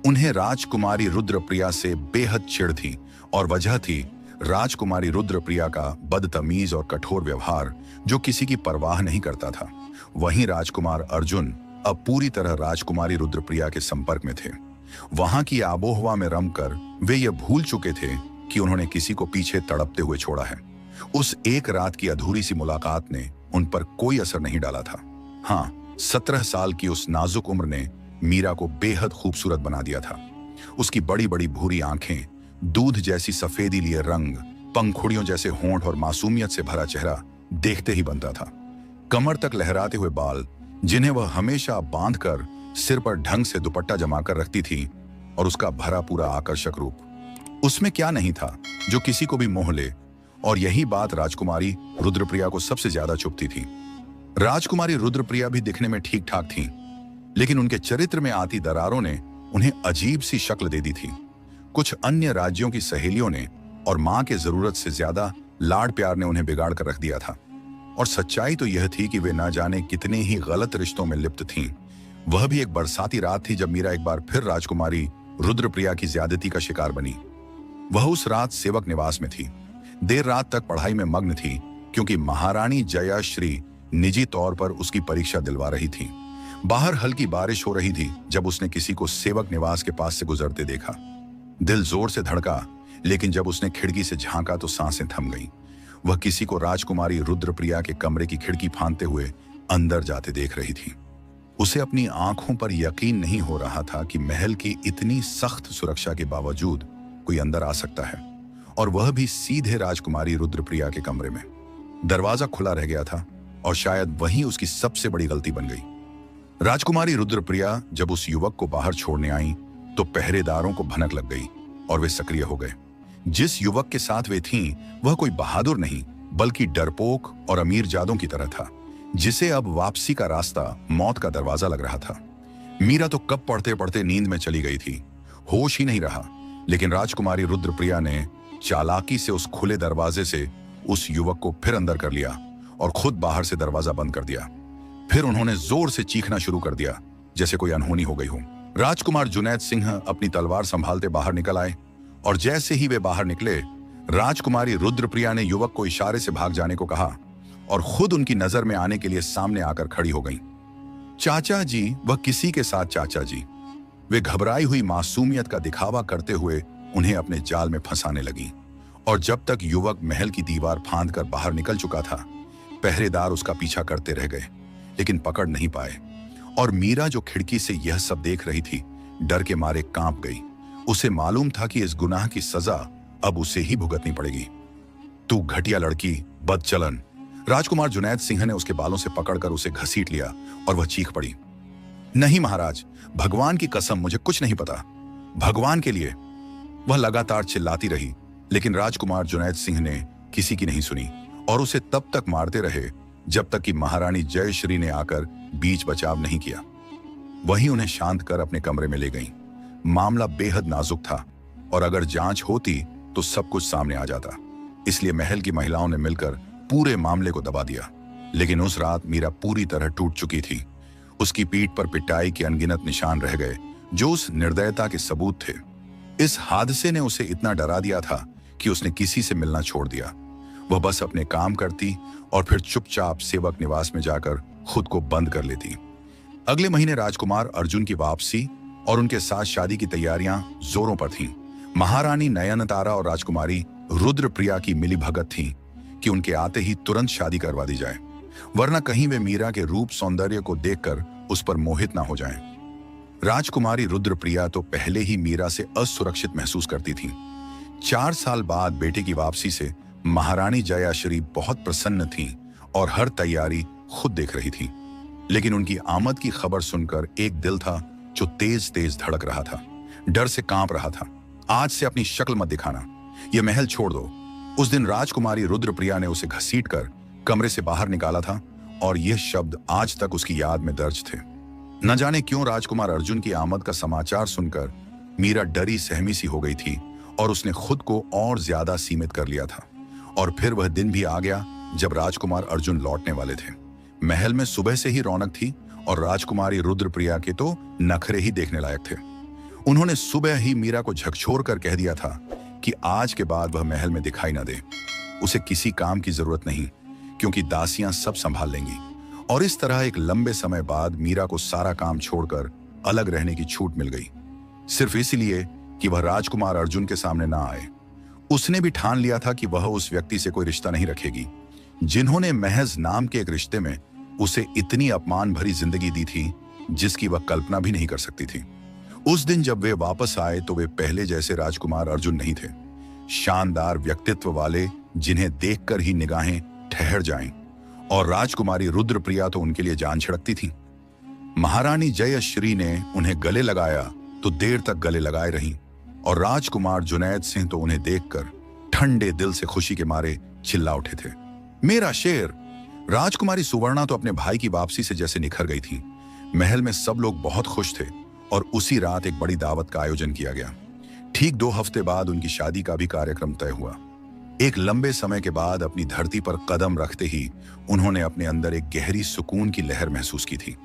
उन्हें राजकुमारी रुद्रप्रिया से बेहद चिढ़ थी, और वजह थी राजकुमारी रुद्रप्रिया का बदतमीज और कठोर व्यवहार, जो किसी की परवाह नहीं करता था। वहीं राजकुमार अर्जुन अब पूरी तरह राजकुमारी रुद्रप्रिया के संपर्क में थे। वहां की आबोहवा में रमकर वे ये भूल चुके थे कि उन्होंने किसी को पीछे तड़पते हुए छोड़ा है। उस एक रात की अधूरी सी मुलाकात ने उन पर कोई असर नहीं डाला था। हाँ, 17 साल की उस नाजुक उम्र ने मीरा को बेहद खूबसूरत बना दिया था। उसकी बड़ी बड़ी भूरी आंखें, दूध जैसी सफेदी लिए रंग, पंखुड़ियों जैसे होंठ और मासूमियत से भरा चेहरा देखते ही बनता था। कमर तक लहराते हुए बाल, जिन्हें वह हमेशा बांधकर सिर पर ढंग से दुपट्टा जमाकर रखती थी, और उसका भरा पूरा आकर्षक रूप। उसमें क्या नहीं था जो किसी को भी मोह ले, और यही बात राजकुमारी रुद्रप्रिया को सबसे ज्यादा चुभती थी। राजकुमारी रुद्रप्रिया भी दिखने में ठीक ठाक थी, लेकिन उनके चरित्र में आती दरारों ने उन्हें अजीब सी शक्ल दे दी थी। कुछ अन्य राज्यों की सहेलियों ने और मां के जरूरत से ज्यादा लाड़ प्यार ने उन्हें बिगाड़ कर रख दिया था। और सच्चाई तो यह थी कि वे न जाने कितने ही गलत रिश्तों में लिप्त थीं। वह भी एक बरसाती रात थी जब मीरा एक बार फिर राजकुमारी रुद्रप्रिया की ज्यादती का शिकार बनी। वह उस रात सेवक निवास में थी। देर रात तक पढ़ाई में मग्न थी, क्योंकि महारानी जयाश्री निजी तौर पर उसकी परीक्षा दिलवा रही थी। बाहर हल्की बारिश हो रही थी जब उसने किसी को सेवक निवास के पास से गुजरते देखा। दिल जोर से धड़का, लेकिन जब उसने खिड़की से झांका तो सांसें थम गईं। वह किसी को राजकुमारी रुद्रप्रिया के कमरे की खिड़की फांदते हुए अंदर जाते देख रही थी। उसे अपनी आंखों पर यकीन नहीं हो रहा था कि महल की इतनी सख्त सुरक्षा के बावजूद कोई अंदर आ सकता है, और वह भी सीधे राजकुमारी रुद्रप्रिया के कमरे में। दरवाजा खुला रह गया था, और शायद वही उसकी सबसे बड़ी गलती बन गई। राजकुमारी रुद्रप्रिया जब उस युवक को बाहर छोड़ने आई तो पहरेदारों को भनक लग गई और वे सक्रिय हो गए। जिस युवक के साथ वे थीं, वह कोई बहादुर नहीं, बल्कि डरपोक और अमीर जादों की तरह था, जिसे अब वापसी का रास्ता मौत का दरवाजा लग रहा था। मीरा तो कब पढ़ते पढ़ते नींद में चली गई थी, होश ही नहीं रहा। लेकिन राजकुमारी रुद्रप्रिया ने चालाकी से उस खुले दरवाजे से उस युवक को फिर अंदर कर लिया और खुद बाहर से दरवाजा बंद कर दिया। फिर उन्होंने जोर से चीखना शुरू कर दिया, जैसे कोई अनहोनी हो गई हो। राजकुमार जुनैद सिंह अपनी तलवार संभालते बाहर निकल आए, और जैसे ही वे बाहर निकले, राजकुमारी रुद्रप्रिया ने युवक को इशारे से भाग जाने को कहा और खुद उनकी नजर में आने के लिए सामने आकर खड़ी हो गईं। चाचा जी, वह किसी के साथ चाचा जी। वे घबराई हुई मासूमियत का दिखावा करते हुए उन्हें अपने जाल में फंसाने लगी, और जब तक युवक महल की दीवार फांदकर बाहर निकल चुका था, पहरेदार उसका पीछा करते रह गए, लेकिन पकड़ नहीं पाए। और मीरा जो खिड़की से यह सब देख रही थी, डर के मारे कांप गई। उसे मालूम था कि इस गुनाह की सजा अब उसे ही भुगतनी पड़ेगी। तू घटिया लड़की, बदचलन। राजकुमार जुनैद सिंह ने उसके बालों से पकड़कर उसे घसीट लिया और वह चीख पड़ी, नहीं महाराज, भगवान की कसम, मुझे कुछ नहीं पता, भगवान के लिए। वह लगातार चिल्लाती रही, लेकिन राजकुमार जुनैद सिंह ने किसी की नहीं सुनी और उसे तब तक मारते रहे जब तक कि महारानी जयश्री ने आकर बीच बचाव नहीं किया। वही उन्हें शांत कर अपने कमरे में ले गईं। मामला बेहद नाजुक था और अगर जांच होती तो सब कुछ सामने आ जाता। इसलिए महल की महिलाओं ने मिलकर पूरे मामले को दबा दिया। लेकिन उस रात मीरा पूरी तरह टूट चुकी थी। उसकी पीठ पर पिटाई के अनगिनत निशान रह गए जो उस निर्दयता के सबूत थे। इस हादसे ने उसे इतना डरा दिया था कि उसने किसी से मिलना छोड़ दिया। वह बस अपने काम करती और फिर चुपचाप सेवक निवास में जाकर खुद को बंद कर लेती। अगले महीने राजकुमार अर्जुन की वापसी और उनके साथ शादी की तैयारियां जोरों पर थीं। महारानी नयनतारा और राजकुमारी रुद्रप्रिया की मिलीभगत थी कि उनके आते ही तुरंत शादी करवा दी जाए, वरना कहीं वे मीरा के रूप सौंदर्य को देखकर उस पर मोहित ना हो जाएं। राजकुमारी रुद्रप्रिया तो पहले ही मीरा से असुरक्षित महसूस करती थी। 4 साल बाद बेटे की वापसी से महारानी जयाश्री बहुत प्रसन्न थी और हर तैयारी खुद देख रही थी। लेकिन उनकी आमद की खबर सुनकर एक दिल था जो तेज तेज धड़क रहा था, डर से कांप रहा था। आज से अपनी शक्ल मत दिखाना, यह महल छोड़ दो। उस दिन राजकुमारी रुद्रप्रिया ने उसे घसीटकर कमरे से बाहर निकाला था और यह शब्द आज तक उसकी याद में दर्ज थे। न जाने क्यों राजकुमार अर्जुन की आमद का समाचार सुनकर मीरा डरी सहमी सी हो गई थी और उसने खुद को और ज्यादा सीमित कर लिया था। और फिर वह दिन भी आ गया जब राजकुमार अर्जुन लौटने वाले थे। महल में सुबह से ही रौनक थी और राजकुमारी रुद्रप्रिया के तो नखरे ही देखने लायक थे। उन्होंने सुबह ही मीरा को झकझोर कर कह दिया था कि आज के बाद वह महल में दिखाई न दे। उसे किसी काम की जरूरत नहीं, क्योंकि दासियां सब संभाल लेंगी। और इस तरह एक लंबे समय बाद मीरा को सारा काम छोड़कर अलग रहने की छूट मिल गई, सिर्फ इसलिए कि वह राजकुमार अर्जुन के सामने ना आए। उसने भी ठान लिया था कि वह उस व्यक्ति से कोई रिश्ता नहीं रखेगी जिन्होंने महज नाम के एक रिश्ते में उसे इतनी अपमान भरी जिंदगी दी थी जिसकी वह कल्पना भी नहीं कर सकती थी। उस दिन जब वे वापस आए तो वे पहले जैसे राजकुमार अर्जुन नहीं थे। शानदार व्यक्तित्व वाले जिन्हें देखकर ही निगाहें ठहर जाएं, और राजकुमारी रुद्रप्रिया तो उनके लिए जान छिड़कती थी। महारानी जयश्री ने उन्हें गले लगाया तो देर तक गले लगाए रहीं, और राजकुमार जुनैद सिंह तो उन्हें देखकर ठंडे दिल से खुशी के मारे चिल्ला उठे थे, मेरा शेर। राजकुमारी सुवर्णा तो अपने भाई की वापसी से जैसे निखर गई थी। महल में सब लोग बहुत खुश थे और उसी रात एक बड़ी दावत का आयोजन किया गया। ठीक 2 हफ्ते बाद उनकी शादी का भी कार्यक्रम तय हुआ। एक लंबे समय के बाद अपनी धरती पर कदम रखते ही उन्होंने अपने अंदर एक गहरी सुकून की लहर महसूस की थी।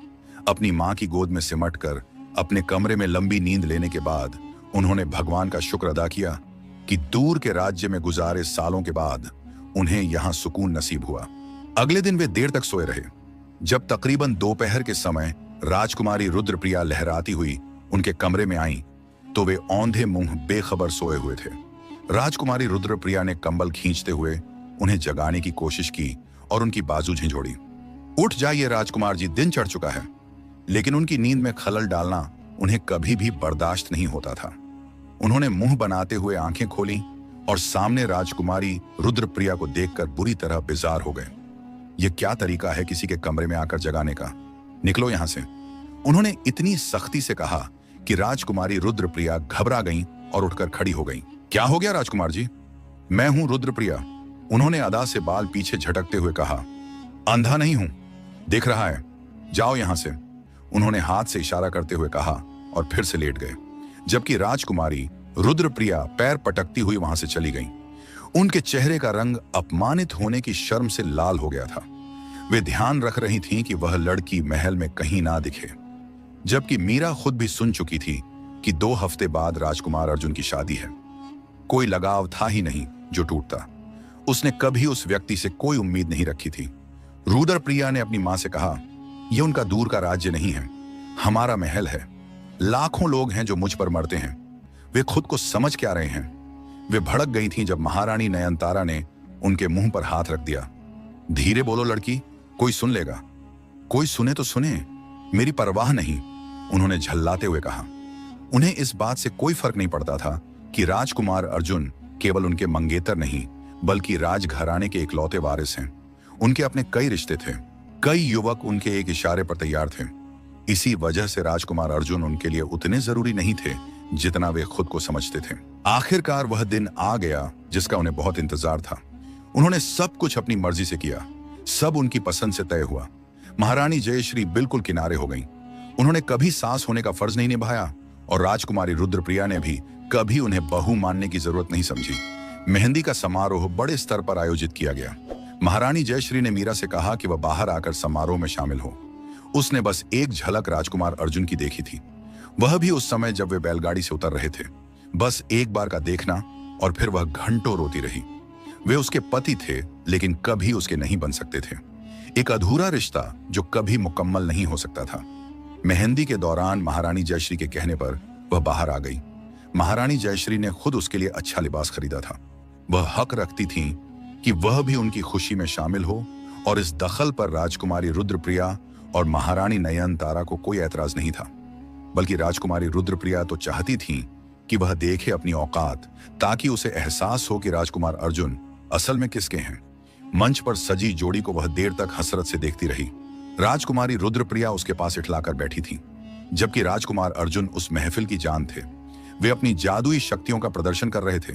अपनी मां की गोद में सिमटकर अपने कमरे में लंबी नींद लेने के बाद उन्होंने भगवान का शुक्र अदा किया कि दूर के राज्य में गुजारे सालों के बाद उन्हें यहां सुकून नसीब हुआ। अगले दिन वे देर तक सोए रहे। जब तकरीबन दोपहर के समय राजकुमारी रुद्रप्रिया लहराती हुई उनके कमरे में आई तो वे औंधे मुंह बेखबर सोए हुए थे। राजकुमारी रुद्रप्रिया ने कंबल खींचते हुए उन्हें जगाने की कोशिश की और उनकी बाजू झंझोड़ी। उठ जाइए राजकुमार जी, दिन चढ़ चुका है। लेकिन उनकी नींद में खलल डालना उन्हें कभी भी बर्दाश्त नहीं होता था। उन्होंने मुंह बनाते हुए आंखें खोली और सामने राजकुमारी रुद्रप्रिया को देखकर बुरी तरह बेजार हो गए। यह क्या तरीका है किसी के कमरे में आकर जगाने का? निकलो यहां से। उन्होंने इतनी सख्ती से कहा कि राजकुमारी रुद्रप्रिया घबरा गईं और उठकर खड़ी हो गईं। क्या हो गया राजकुमार जी? मैं हूं रुद्रप्रिया, उन्होंने अदा से बाल पीछे झटकते हुए कहा। अंधा नहीं हूं, दिख रहा है, जाओ यहां से, उन्होंने हाथ से इशारा करते हुए कहा और फिर से लेट गए। जबकि राजकुमारी रुद्रप्रिया पैर पटकती हुई वहां से चली गईं। उनके चेहरे का रंग अपमानित होने की शर्म से लाल हो गया था। वे ध्यान रख रही थीं कि वह लड़की महल में कहीं ना दिखे। जबकि मीरा खुद भी सुन चुकी थी कि 2 हफ्ते बाद राजकुमार अर्जुन की शादी है। कोई लगाव था ही नहीं जो टूटता। उसने कभी उस व्यक्ति से कोई उम्मीद नहीं रखी थी। रुद्रप्रिया ने अपनी मां से कहा, यह उनका दूर का राज्य नहीं है, हमारा महल है। लाखों लोग हैं जो मुझ पर मरते हैं, वे खुद को समझ क्या रहे हैं? वे भड़क गई थीं जब महारानी नयनतारा ने उनके मुंह पर हाथ रख दिया। धीरे बोलो लड़की, कोई सुन लेगा। कोई सुने तो सुने, मेरी परवाह नहीं, उन्होंने झल्लाते हुए कहा। उन्हें इस बात से कोई फर्क नहीं पड़ता था कि राजकुमार अर्जुन केवल उनके मंगेतर नहीं बल्कि राजघराने के इकलौते वारिस हैं। उनके अपने कई रिश्ते थे, कई युवक उनके एक इशारे पर तैयार थे। इसी वजह से राजकुमार अर्जुन उनके लिए उतने जरूरी नहीं थे जितना वे खुद को समझते थे। आखिरकार वह दिन आ गया जिसका उन्हें बहुत इंतजार था। उन्होंने सब कुछ अपनी मर्जी से किया, सब उनकी पसंद से तय हुआ। महारानी जयश्री बिल्कुल किनारे हो गईं। उन्होंने कभी सास होने का फर्ज नहीं निभाया और राजकुमारी रुद्रप्रिया ने भी कभी उन्हें बहू मानने की जरूरत नहीं समझी। मेहंदी का समारोह बड़े स्तर पर आयोजित किया गया। महारानी जयश्री ने मीरा से कहा कि वह बाहर आकर समारोह में शामिल हो। उसने बस एक झलक राजकुमार अर्जुन की देखी थी, वह भी उस समय जब वे बैलगाड़ी से उतर रहे थे। बस एक बार का देखना और फिर वह घंटों रोती रही। वे उसके पति थे लेकिन कभी उसके नहीं बन सकते थे। एक अधूरा रिश्ता जो कभी मुकम्मल नहीं हो सकता था। मेहंदी के दौरान महारानी जयश्री के कहने पर वह बाहर आ गई। महारानी जयश्री ने खुद उसके लिए अच्छा लिबास खरीदा था। वह हक रखती थीं कि वह भी उनकी खुशी में शामिल हो और इस दखल पर राजकुमारी रुद्रप्रिया और महारानी नयनतारा को कोई ऐतराज नहीं था। बल्कि राजकुमारी रुद्रप्रिया तो चाहती थीं कि वह देखे अपनी औकात, ताकि उसे एहसास हो कि राजकुमार अर्जुन असल में किसके हैं। मंच पर सजी जोड़ी को वह देर तक हसरत से देखती रही। राजकुमारी रुद्रप्रिया उसके पास इठलाकर बैठी थी, जबकि राजकुमार अर्जुन उस महफिल की जान थे। वे अपनी जादुई शक्तियों का प्रदर्शन कर रहे थे।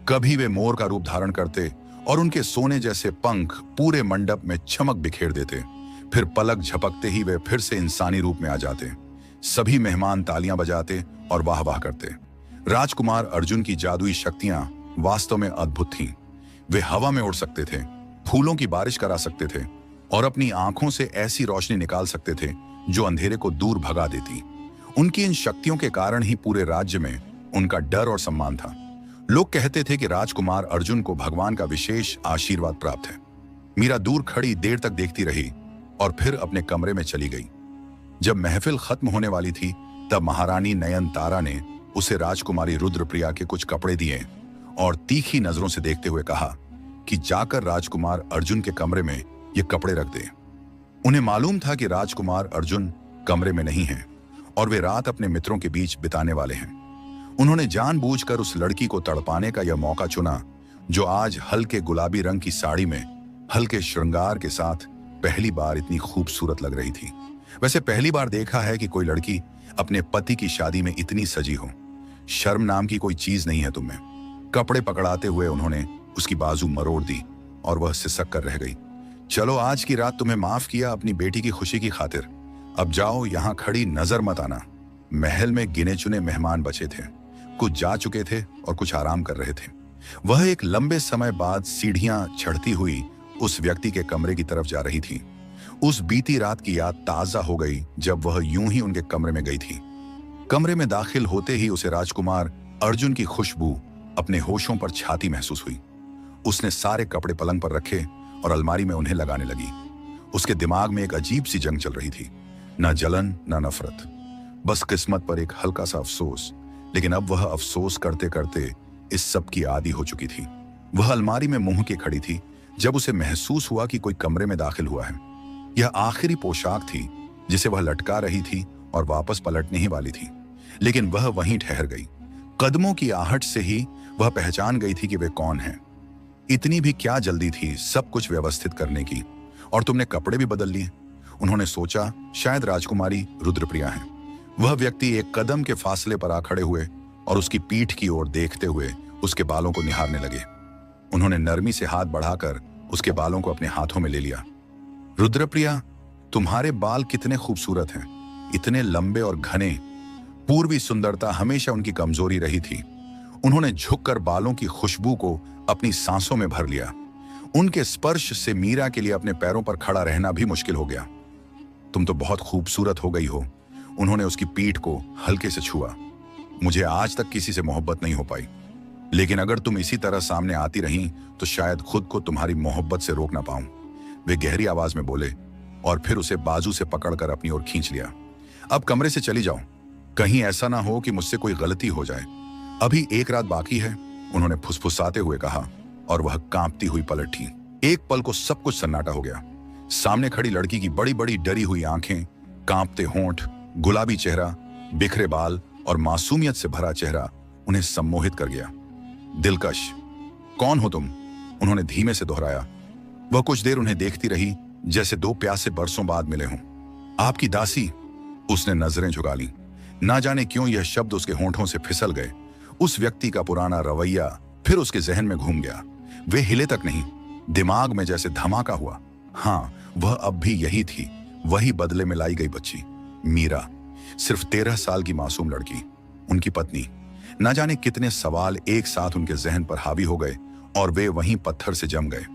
कभी वे मोर का रूप धारण करते और उनके सोने जैसे पंख पूरे मंडप में चमक बिखेर देते, फिर पलक झपकते ही वे फिर से इंसानी रूप में आ जाते। सभी मेहमान तालियां बजाते और वाह वाह करते। राजकुमार अर्जुन की जादुई शक्तियां वास्तव में अद्भुत थीं। वे हवा में उड़ सकते थे, फूलों की बारिश करा सकते थे और अपनी आंखों से ऐसी रोशनी निकाल सकते थे जो अंधेरे को दूर भगा देती। उनकी इन शक्तियों के कारण ही पूरे राज्य में उनका डर और सम्मान था। लोग कहते थे कि राजकुमार अर्जुन को भगवान का विशेष आशीर्वाद प्राप्त है। मीरा दूर खड़ी देर तक देखती रही और फिर अपने कमरे में चली गई। जब महफिल खत्म होने वाली थी तब महारानी नयनतारा ने उसे राजकुमारी रुद्रप्रिया के कुछ कपड़े दिए और तीखी नजरों से देखते हुए कहा कि जाकर राजकुमार अर्जुन के कमरे में ये कपड़े रख दे। उन्हें मालूम था कि राजकुमार अर्जुन कमरे में नहीं हैं और वे रात अपने मित्रों के बीच बिताने वाले हैं। उन्होंने जानबूझकर उस लड़की को तड़पाने का यह मौका चुना जो आज हल्के गुलाबी रंग की साड़ी में हल्के श्रृंगार के साथ पहली बार इतनी खूबसूरत लग रही थी। वैसे पहली बार देखा है कि कोई लड़की अपने पति की शादी में इतनी सजी हो। शर्म नाम की कोई चीज नहीं है तुम्हें। कपड़े पकड़ाते हुए उन्होंने उसकी बाजू मरोड़ दी और वह सिसक कर रह गई। चलो, आज की रात तुम्हें माफ किया अपनी बेटी की खुशी की खातिर। अब जाओ, यहाँ खड़ी नजर मत आना। महल में गिने चुने मेहमान बचे थे, कुछ जा चुके थे और कुछ आराम कर रहे थे। वह एक लंबे समय बाद सीढ़ियां चढ़ती हुई उस व्यक्ति के कमरे की तरफ जा रही थी। उस बीती रात की याद ताजा हो गई जब वह यूं ही उनके कमरे में गई थी। कमरे में दाखिल होते ही उसे राजकुमार अर्जुन की खुशबू अपने होशों पर छाती महसूस हुई। उसने सारे कपड़े पलंग पर रखे और अलमारी में उन्हें लगाने लगी। उसके दिमाग में एक अजीब सी जंग चल रही थी, न जलन न नफरत, बस किस्मत पर एक हल्का सा अफसोस। लेकिन अब वह अफसोस करते करते इस सब की आदी हो चुकी थी। वह अलमारी में मुंह के खड़ी थी जब उसे महसूस हुआ कि कोई कमरे में दाखिल हुआ है। यह आखिरी पोशाक थी जिसे वह लटका रही थी और वापस पलटने ही वाली थी, लेकिन वह वहीं ठहर गई। कदमों की आहट से ही वह पहचान गई थी कि वे कौन हैं। इतनी भी क्या जल्दी थी सब कुछ व्यवस्थित करने की, और तुमने कपड़े भी बदल लिए। उन्होंने सोचा शायद राजकुमारी रुद्रप्रिया हैं। वह व्यक्ति एक कदम के फासले पर आ खड़े हुए और उसकी पीठ की ओर देखते हुए उसके बालों को निहारने लगे। उन्होंने नरमी से हाथ बढ़ाकर उसके बालों को अपने हाथों में ले लिया। रुद्रप्रिया, तुम्हारे बाल कितने खूबसूरत हैं, इतने लंबे और घने। पूर्वी सुंदरता हमेशा उनकी कमजोरी रही थी। उन्होंने झुककर बालों की खुशबू को अपनी सांसों में भर लिया। उनके स्पर्श से मीरा के लिए अपने पैरों पर खड़ा रहना भी मुश्किल हो गया। तुम तो बहुत खूबसूरत हो गई हो। उन्होंने उसकी पीठ को हल्के से छुआ। मुझे आज तक किसी से मोहब्बत नहीं हो पाई, लेकिन अगर तुम इसी तरह सामने आती रहीं तो शायद खुद को तुम्हारी मोहब्बत से रोक ना पाऊं। वे गहरी आवाज में बोले और फिर उसे बाजू से पकड़कर अपनी ओर खींच लिया। अब कमरे से चली जाओ, कहीं ऐसा ना हो कि मुझसे कोई गलती हो जाए। अभी एक रात बाकी है, उन्होंने फुसफुसाते हुए कहा और वह कांपती हुई पलटी। एक पल को सब कुछ सन्नाटा हो गया। सामने खड़ी लड़की की बड़ी बड़ी डरी हुई आंखें, कांपते होंठ, गुलाबी चेहरा, बिखरे बाल और मासूमियत से भरा चेहरा उन्हें सम्मोहित कर गया। दिलकश, कौन हो तुम? उन्होंने धीमे से दोहराया। वह कुछ देर उन्हें देखती रही जैसे दो प्यासे बरसों बाद मिले हों। आपकी दासी, उसने नजरें झुका ली। ना जाने क्यों यह शब्द उसके होंठों से फिसल गए। उस व्यक्ति का पुराना रवैया फिर उसके जहन में घूम गया। वे हिले तक नहीं, दिमाग में जैसे धमाका हुआ। हाँ, वह अब भी यही थी, वही बदले में लाई गई बच्ची मीरा, सिर्फ 13 साल की मासूम लड़की, उनकी पत्नी। ना जाने कितने सवाल एक साथ उनके जहन पर हावी हो गए और वे वहीं पत्थर से जम गए।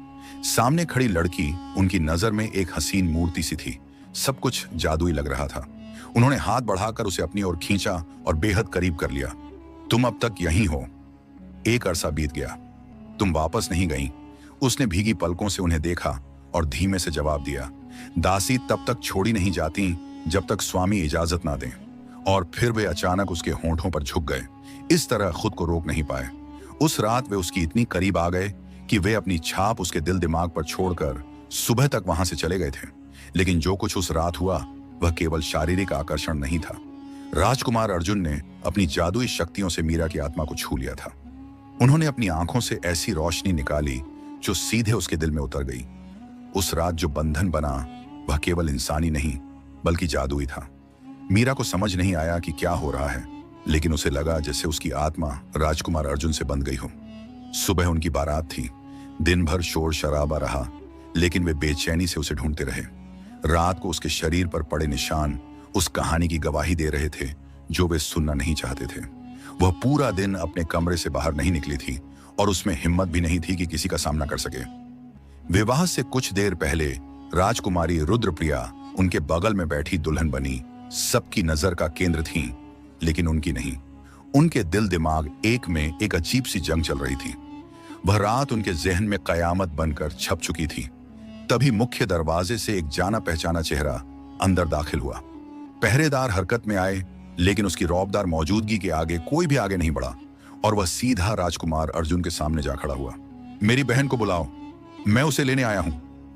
सामने खड़ी लड़की उनकी नजर में एक हसीन मूर्ति सी थी। सब कुछ जादुई लग रहा था। उन्होंने हाथ बढ़ाकर उसे अपनी ओर खींचा और बेहद करीब कर लिया। तुम अब तक यहीं हो। एक अरसा बीत गया, तुम वापस नहीं गई। उसने भीगी पलकों से उन्हें देखा और धीमे से जवाब दिया, दासी तब तक छोड़ी नहीं जाती जब तक स्वामी इजाजत ना दें। और फिर वे अचानक उसके होंठों पर झुक गए, इस तरह खुद को रोक नहीं पाए। उस रात वे उसकी इतनी करीब आ गए कि वे अपनी छाप उसके दिल दिमाग पर छोड़कर सुबह तक वहां से चले गए थे। लेकिन जो कुछ उस रात हुआ वह केवल शारीरिक आकर्षण नहीं था। राजकुमार अर्जुन ने अपनी जादुई शक्तियों से मीरा की आत्मा को छू लिया था। उन्होंने अपनी आंखों से ऐसी रोशनी निकाली जो सीधे उसके दिल में उतर गई। उस रात जो बंधन बना वह केवल इंसानी नहीं बल्कि जादुई था। मीरा को समझ नहीं आया कि क्या हो रहा है, लेकिन उसे लगा जैसे उसकी आत्मा राजकुमार अर्जुन से बंध गई हो। सुबह उनकी बारात थी। दिन भर शोर शराबा रहा, लेकिन वे बेचैनी से उसे ढूंढते रहे। रात को उसके शरीर पर पड़े निशान उस कहानी की गवाही दे रहे थे जो वे सुनना नहीं चाहते थे। वह पूरा दिन अपने कमरे से बाहर नहीं निकली थी और उसमें हिम्मत भी नहीं थी कि किसी का सामना कर सके। विवाह से कुछ देर पहले राजकुमारी रुद्रप्रिया उनके बगल में बैठी दुल्हन बनी, सबकी नजर का केंद्र थी, लेकिन उनकी नहीं। उनके दिल दिमाग एक में एक अजीब सी जंग चल रही थी। वह रात उनके जहन में कयामत बनकर छप चुकी थी। तभी मुख्य दरवाजे से एक जाना पहचाना चेहरा अंदर दाखिल हुआ। पहरेदार हरकत में आए, लेकिन उसकी रौबदार मौजूदगी के आगे कोई भी आगे नहीं बढ़ा और वह सीधा राजकुमार अर्जुन के सामने जा खड़ा हुआ। मेरी बहन को बुलाओ, मैं उसे लेने आया हूं।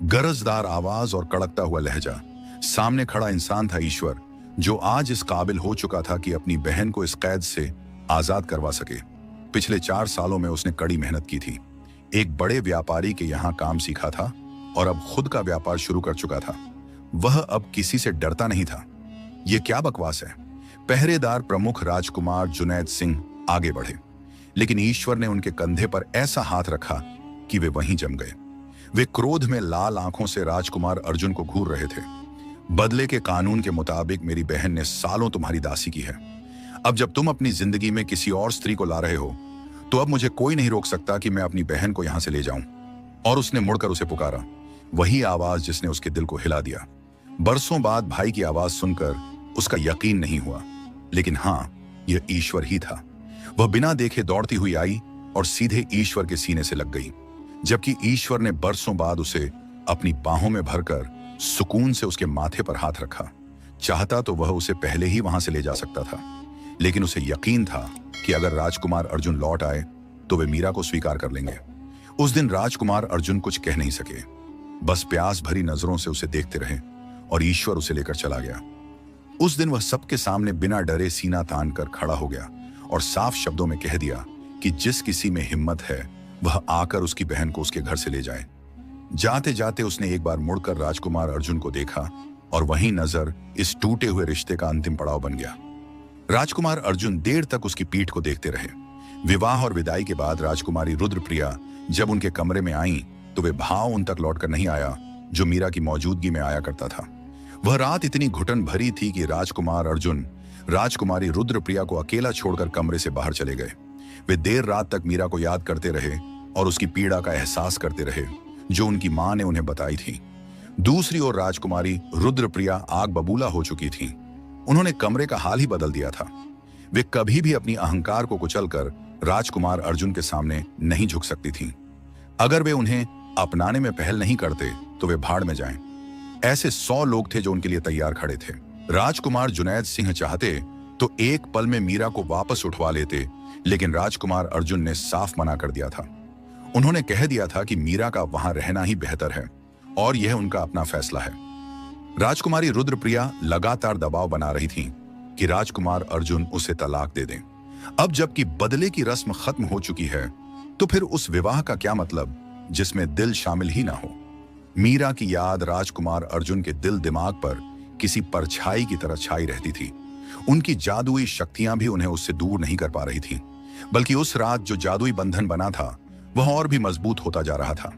गरजदार आवाज और कड़कता हुआ लहजा। सामने खड़ा इंसान था ईश्वर, जो आज इस काबिल हो चुका था कि अपनी बहन को इस कैद से आजाद करवा सके। पिछले 4 सालों में उसने कड़ी मेहनत की थी। एक बड़े व्यापारी के यहाँ काम सीखा था और अब खुद का व्यापार शुरू कर चुका था। वह अब किसी से डरता नहीं था। यह क्या बकवास है। पहरेदार प्रमुख राजकुमार जुनैद सिंह आगे बढ़े, लेकिन ईश्वर ने उनके कंधे पर ऐसा हाथ रखा कि वे वहीं जम गए। वे क्रोध में लाल आंखों से राजकुमार अर्जुन को घूर रहे थे। बदले के कानून के मुताबिक मेरी बहन ने सालों तुम्हारी दासी की है। अब जब तुम अपनी जिंदगी में किसी और स्त्री को ला रहे हो, तो अब मुझे कोई नहीं रोक सकता कि मैं अपनी बहन को यहां से ले जाऊं। और उसने मुड़कर उसे पुकारा, वही आवाज जिसने उसके दिल को हिला दिया। बरसों बाद भाई की आवाज सुनकर उसका यकीन नहीं हुआ, लेकिन हां, यह ईश्वर ही था। वह बिना देखे दौड़ती हुई आई और सीधे ईश्वर के सीने से लग गई, जबकि ईश्वर ने बरसों बाद उसे अपनी बाहों में भरकर सुकून से उसके माथे पर हाथ रखा। चाहता तो वह उसे पहले ही वहां से ले जा सकता था, लेकिन उसे यकीन था कि अगर राजकुमार अर्जुन लौट आए तो वे मीरा को स्वीकार कर लेंगे। उस दिन राजकुमार अर्जुन कुछ कह नहीं सके, बस प्यास भरी नजरों से उसे देखते रहे और ईश्वर उसे लेकर चला गया। उस दिन वह सबके सामने बिना डरे सीना तान कर खड़ा हो गया और साफ शब्दों में कह दिया कि जिस किसी में हिम्मत है वह आकर उसकी बहन को उसके घर से ले जाए। जाते जाते उसने एक बार मुड़कर राजकुमार अर्जुन को देखा और वही नजर इस टूटे हुए रिश्ते का अंतिम पड़ाव बन गया। राजकुमार अर्जुन देर तक उसकी पीठ को देखते रहे। विवाह और विदाई के बाद राजकुमारी रुद्रप्रिया जब उनके कमरे में आईं, तो वे भाव उन तक लौटकर नहीं आया जो मीरा की मौजूदगी में आया करता था। वह रात इतनी घुटन भरी थी कि राजकुमार अर्जुन राजकुमारी रुद्रप्रिया को अकेला छोड़कर कमरे से बाहर चले गए। वे देर रात तक मीरा को याद करते रहे और उसकी पीड़ा का एहसास करते रहे जो उनकी मां ने उन्हें बताई थी। दूसरी ओर राजकुमारी रुद्रप्रिया आग बबूला हो चुकी थी। उन्होंने कमरे का हाल ही बदल दिया था। वे कभी भी अपनी अहंकार को कुचलकर राजकुमार अर्जुन के सामने नहीं झुक सकती थीं। अगर वे उन्हें अपनाने में पहल नहीं करते तो वे भाड़ में जाएं। ऐसे 100 लोग थे जो उनके लिए तैयार खड़े थे। राजकुमार जुनैद सिंह चाहते तो एक पल में मीरा को वापस उठवा लेते, लेकिन राजकुमार अर्जुन ने साफ मना कर दिया था। उन्होंने कह दिया था कि मीरा का वहां रहना ही बेहतर है और यह उनका अपना फैसला है। राजकुमारी रुद्रप्रिया लगातार दबाव बना रही थी कि राजकुमार अर्जुन उसे तलाक दे दें। अब जबकि बदले की रस्म खत्म हो चुकी है, तो फिर उस विवाह का क्या मतलब जिसमें दिल शामिल ही ना हो। मीरा की याद राजकुमार अर्जुन के दिल दिमाग पर किसी परछाई की तरह छाई रहती थी। उनकी जादुई शक्तियां भी उन्हें उससे दूर नहीं कर पा रही थीं, बल्कि उस रात जो जादुई बंधन बना था वह और भी मजबूत होता जा रहा था।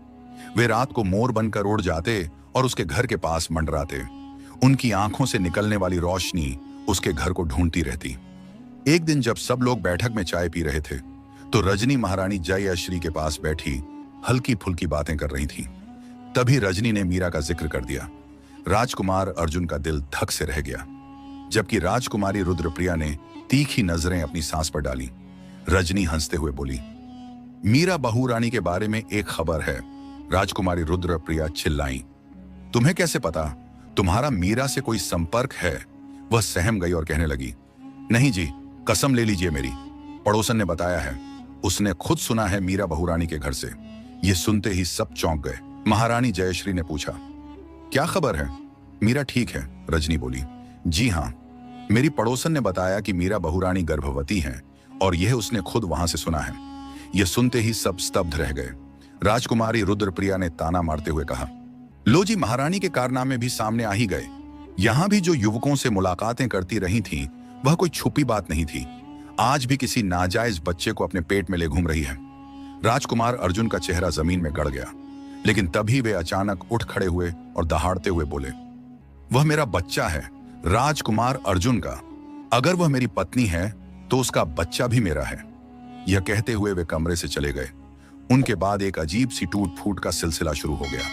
वे रात को मोर बनकर उड़ जाते और उसके घर के पास मंडराते। उनकी आंखों से निकलने वाली रोशनी उसके घर को ढूंढती रहती। एक दिन जब सब लोग बैठक में चाय पी रहे थे तो रजनी महारानी जयश्री के पास बैठी हल्की फुल्की बातें कर रही थी। तभी रजनी ने मीरा का जिक्र कर दिया। राजकुमार अर्जुन का दिल धक से रह गया, जबकि राजकुमारी रुद्रप्रिया ने तीखी नजरें अपनी सांस पर डाली। रजनी हंसते हुए बोली, मीरा बहू रानी के बारे में एक खबर है। राजकुमारी रुद्रप्रिया चिल्लाई, तुम्हें कैसे पता? तुम्हारा मीरा से कोई संपर्क है? वह सहम गई और कहने लगी, नहीं जी, कसम ले लीजिए मेरी, पड़ोसन ने बताया है, उसने खुद सुना है मीरा बहू रानी के घर से। ये सुनते ही सब चौंक गए। महारानी जयश्री ने पूछा, क्या खबर है? मीरा ठीक है, रजनी बोली। जी हाँ, मेरी पड़ोसन ने बताया कि मीरा बहू रानी गर्भवती हैं और यह उसने खुद वहां से सुना है। यह सुनते ही सब स्तब्ध रह गए। राजकुमारी रुद्रप्रिया ने ताना मारते हुए कहा, लो जी, महारानी के कारनामे भी सामने आ ही गए। यहां भी जो युवकों से मुलाकातें करती रही थीं, वह कोई छुपी बात नहीं थी। आज भी किसी नाजायज बच्चे को अपने पेट में ले घूम रही है। राजकुमार अर्जुन का चेहरा जमीन में गड़ गया, लेकिन तभी वे अचानक उठ खड़े हुए और दहाड़ते हुए बोले, वह मेरा बच्चा है, राजकुमार अर्जुन का। अगर वह मेरी पत्नी है तो उसका बच्चा भी मेरा है। यह कहते हुए वे कमरे से चले गए। उनके बाद एक अजीब सी टूट फूट का सिलसिला शुरू हो गया।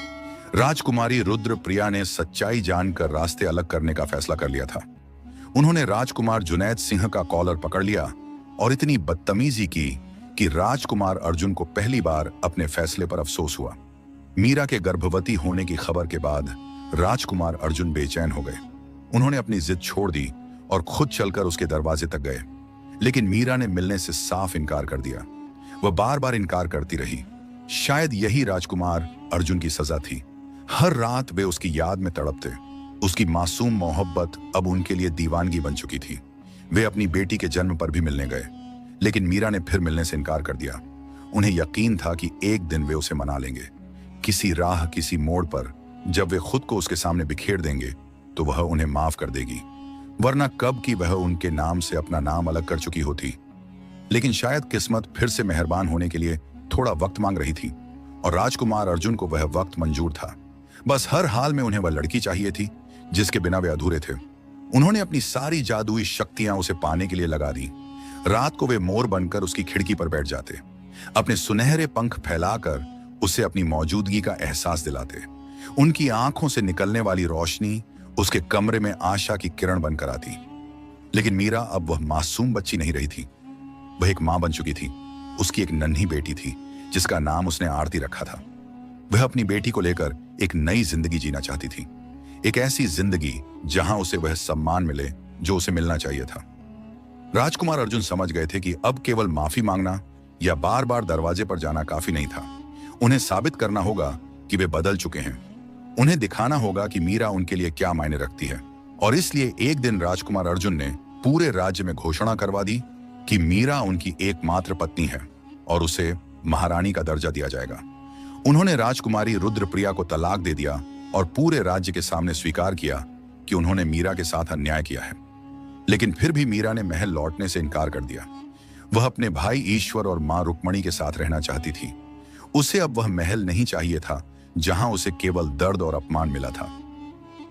राजकुमारी रुद्रप्रिया ने सच्चाई जानकर रास्ते अलग करने का फैसला कर लिया था। उन्होंने राजकुमार जुनैद सिंह का कॉलर पकड़ लिया और इतनी बदतमीजी की कि राजकुमार अर्जुन को पहली बार अपने फैसले पर अफसोस हुआ। मीरा के गर्भवती होने की खबर के बाद राजकुमार अर्जुन बेचैन हो गए। उन्होंने अपनी जिद छोड़ दी और खुद चलकर उसके दरवाजे तक गए, लेकिन मीरा ने मिलने से साफ इनकार कर दिया। वह बार बार इनकार करती रही। शायद यही राजकुमार अर्जुन की सजा थी। हर रात वे उसकी याद में तड़पते। उसकी मासूम मोहब्बत अब उनके लिए दीवानगी बन चुकी थी। वे अपनी बेटी के जन्म पर भी मिलने गए, लेकिन मीरा ने फिर मिलने से इनकार कर दिया। उन्हें यकीन था कि एक दिन वे उसे मना लेंगे। किसी राह, किसी मोड़ पर जब वे खुद को उसके सामने बिखेर देंगे तो वह उन्हें माफ कर देगी, वरना कब की वह उनके नाम से अपना नाम अलग कर चुकी होती। लेकिन शायद किस्मत फिर से मेहरबान होने के लिए थोड़ा वक्त मांग रही थी और राजकुमार अर्जुन को वह वक्त मंजूर था। बस हर हाल में उन्हें वह लड़की चाहिए थी जिसके बिना वे अधूरे थे। उन्होंने अपनी सारी जादुई शक्तियां उसे पाने के लिए लगा दी। रात को वे मोर बनकर उसकी खिड़की पर बैठ जाते, अपने सुनहरे पंख फैलाकर उसे अपनी मौजूदगी का एहसास दिलाते। उनकी आंखों से निकलने वाली रोशनी उसके कमरे में आशा की किरण बनकर आती। लेकिन मीरा अब वह मासूम बच्ची नहीं रही थी। वह एक मां बन चुकी थी। उसकी एक नन्ही बेटी थी जिसका नाम उसने आरती रखा था। वह अपनी बेटी को लेकर एक नई जिंदगी जीना चाहती थी, एक ऐसी जिंदगी जहां उसे वह सम्मान मिले जो उसे मिलना चाहिए था। राजकुमार अर्जुन समझ गए थे कि अब केवल माफी मांगना या बार बार दरवाजे पर जाना काफी नहीं था। उन्हें साबित करना होगा कि वे बदल चुके हैं। उन्हें दिखाना होगा कि मीरा उनके लिए क्या मायने रखती है। और इसलिए एक दिन राजकुमार अर्जुन ने पूरे राज्य में घोषणा करवा दी कि मीरा उनकी एकमात्र पत्नी है और उसे महारानी का दर्जा दिया जाएगा। उन्होंने राजकुमारी रुद्रप्रिया को तलाक दे दिया और पूरे राज्य के सामने स्वीकार किया कि उन्होंने मीरा के साथ अन्याय किया है। लेकिन फिर भी मीरा ने महल लौटने से इनकार कर दिया। वह अपने भाई ईश्वर और मां रुक्मणी के साथ रहना चाहती थी। उसे अब वह महल नहीं चाहिए था जहां उसे केवल दर्द और अपमान मिला था।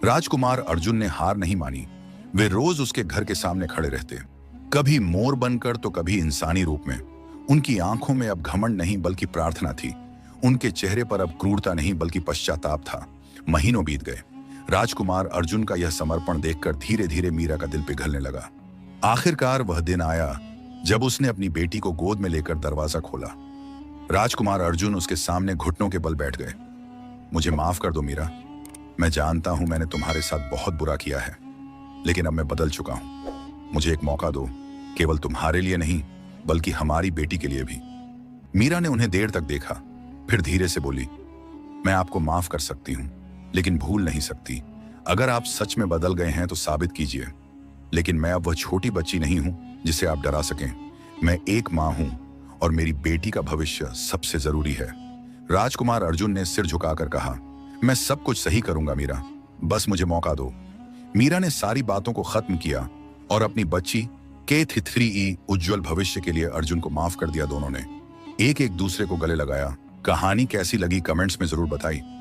राजकुमार अर्जुन ने हार नहीं मानी। वे रोज उसके घर के सामने खड़े रहते, कभी मोर बनकर तो कभी इंसानी रूप में। उनकी आंखों में अब घमंड नहीं बल्कि प्रार्थना थी। उनके चेहरे पर अब क्रूरता नहीं बल्कि पश्चाताप था। महीनों बीत गए। राजकुमार अर्जुन का यह समर्पण देखकर धीरे धीरे मीरा का दिल पिघलने लगा। आखिरकार वह दिन आया जब उसने अपनी बेटी को गोद में लेकर दरवाजा खोला। राजकुमार अर्जुन उसके सामने घुटनों के बल बैठ गए। मुझे माफ कर दो मीरा, मैं जानता हूं मैंने तुम्हारे साथ बहुत बुरा किया है, लेकिन अब मैं बदल चुका हूं। मुझे एक मौका दो, केवल तुम्हारे लिए नहीं बल्कि हमारी बेटी के लिए भी। मीरा ने उन्हें देर तक देखा, फिर धीरे से बोली, मैं आपको माफ कर सकती हूं लेकिन भूल नहीं सकती। अगर आप सच में बदल गए हैं तो साबित कीजिए। लेकिन मैं अब वह छोटी बच्ची नहीं हूं जिसे आप डरा सकें। मैं एक मां हूं और मेरी बेटी का भविष्य सबसे जरूरी है। राजकुमार अर्जुन ने सिर झुकाकर कहा, मैं सब कुछ सही करूंगा मीरा, बस मुझे मौका दो। मीरा ने सारी बातों को खत्म किया और अपनी बच्ची K3E उज्जवल भविष्य के लिए अर्जुन को माफ कर दिया। दोनों ने एक दूसरे को गले लगाया। कहानी कैसी लगी कमेंट्स में जरूर बताइए।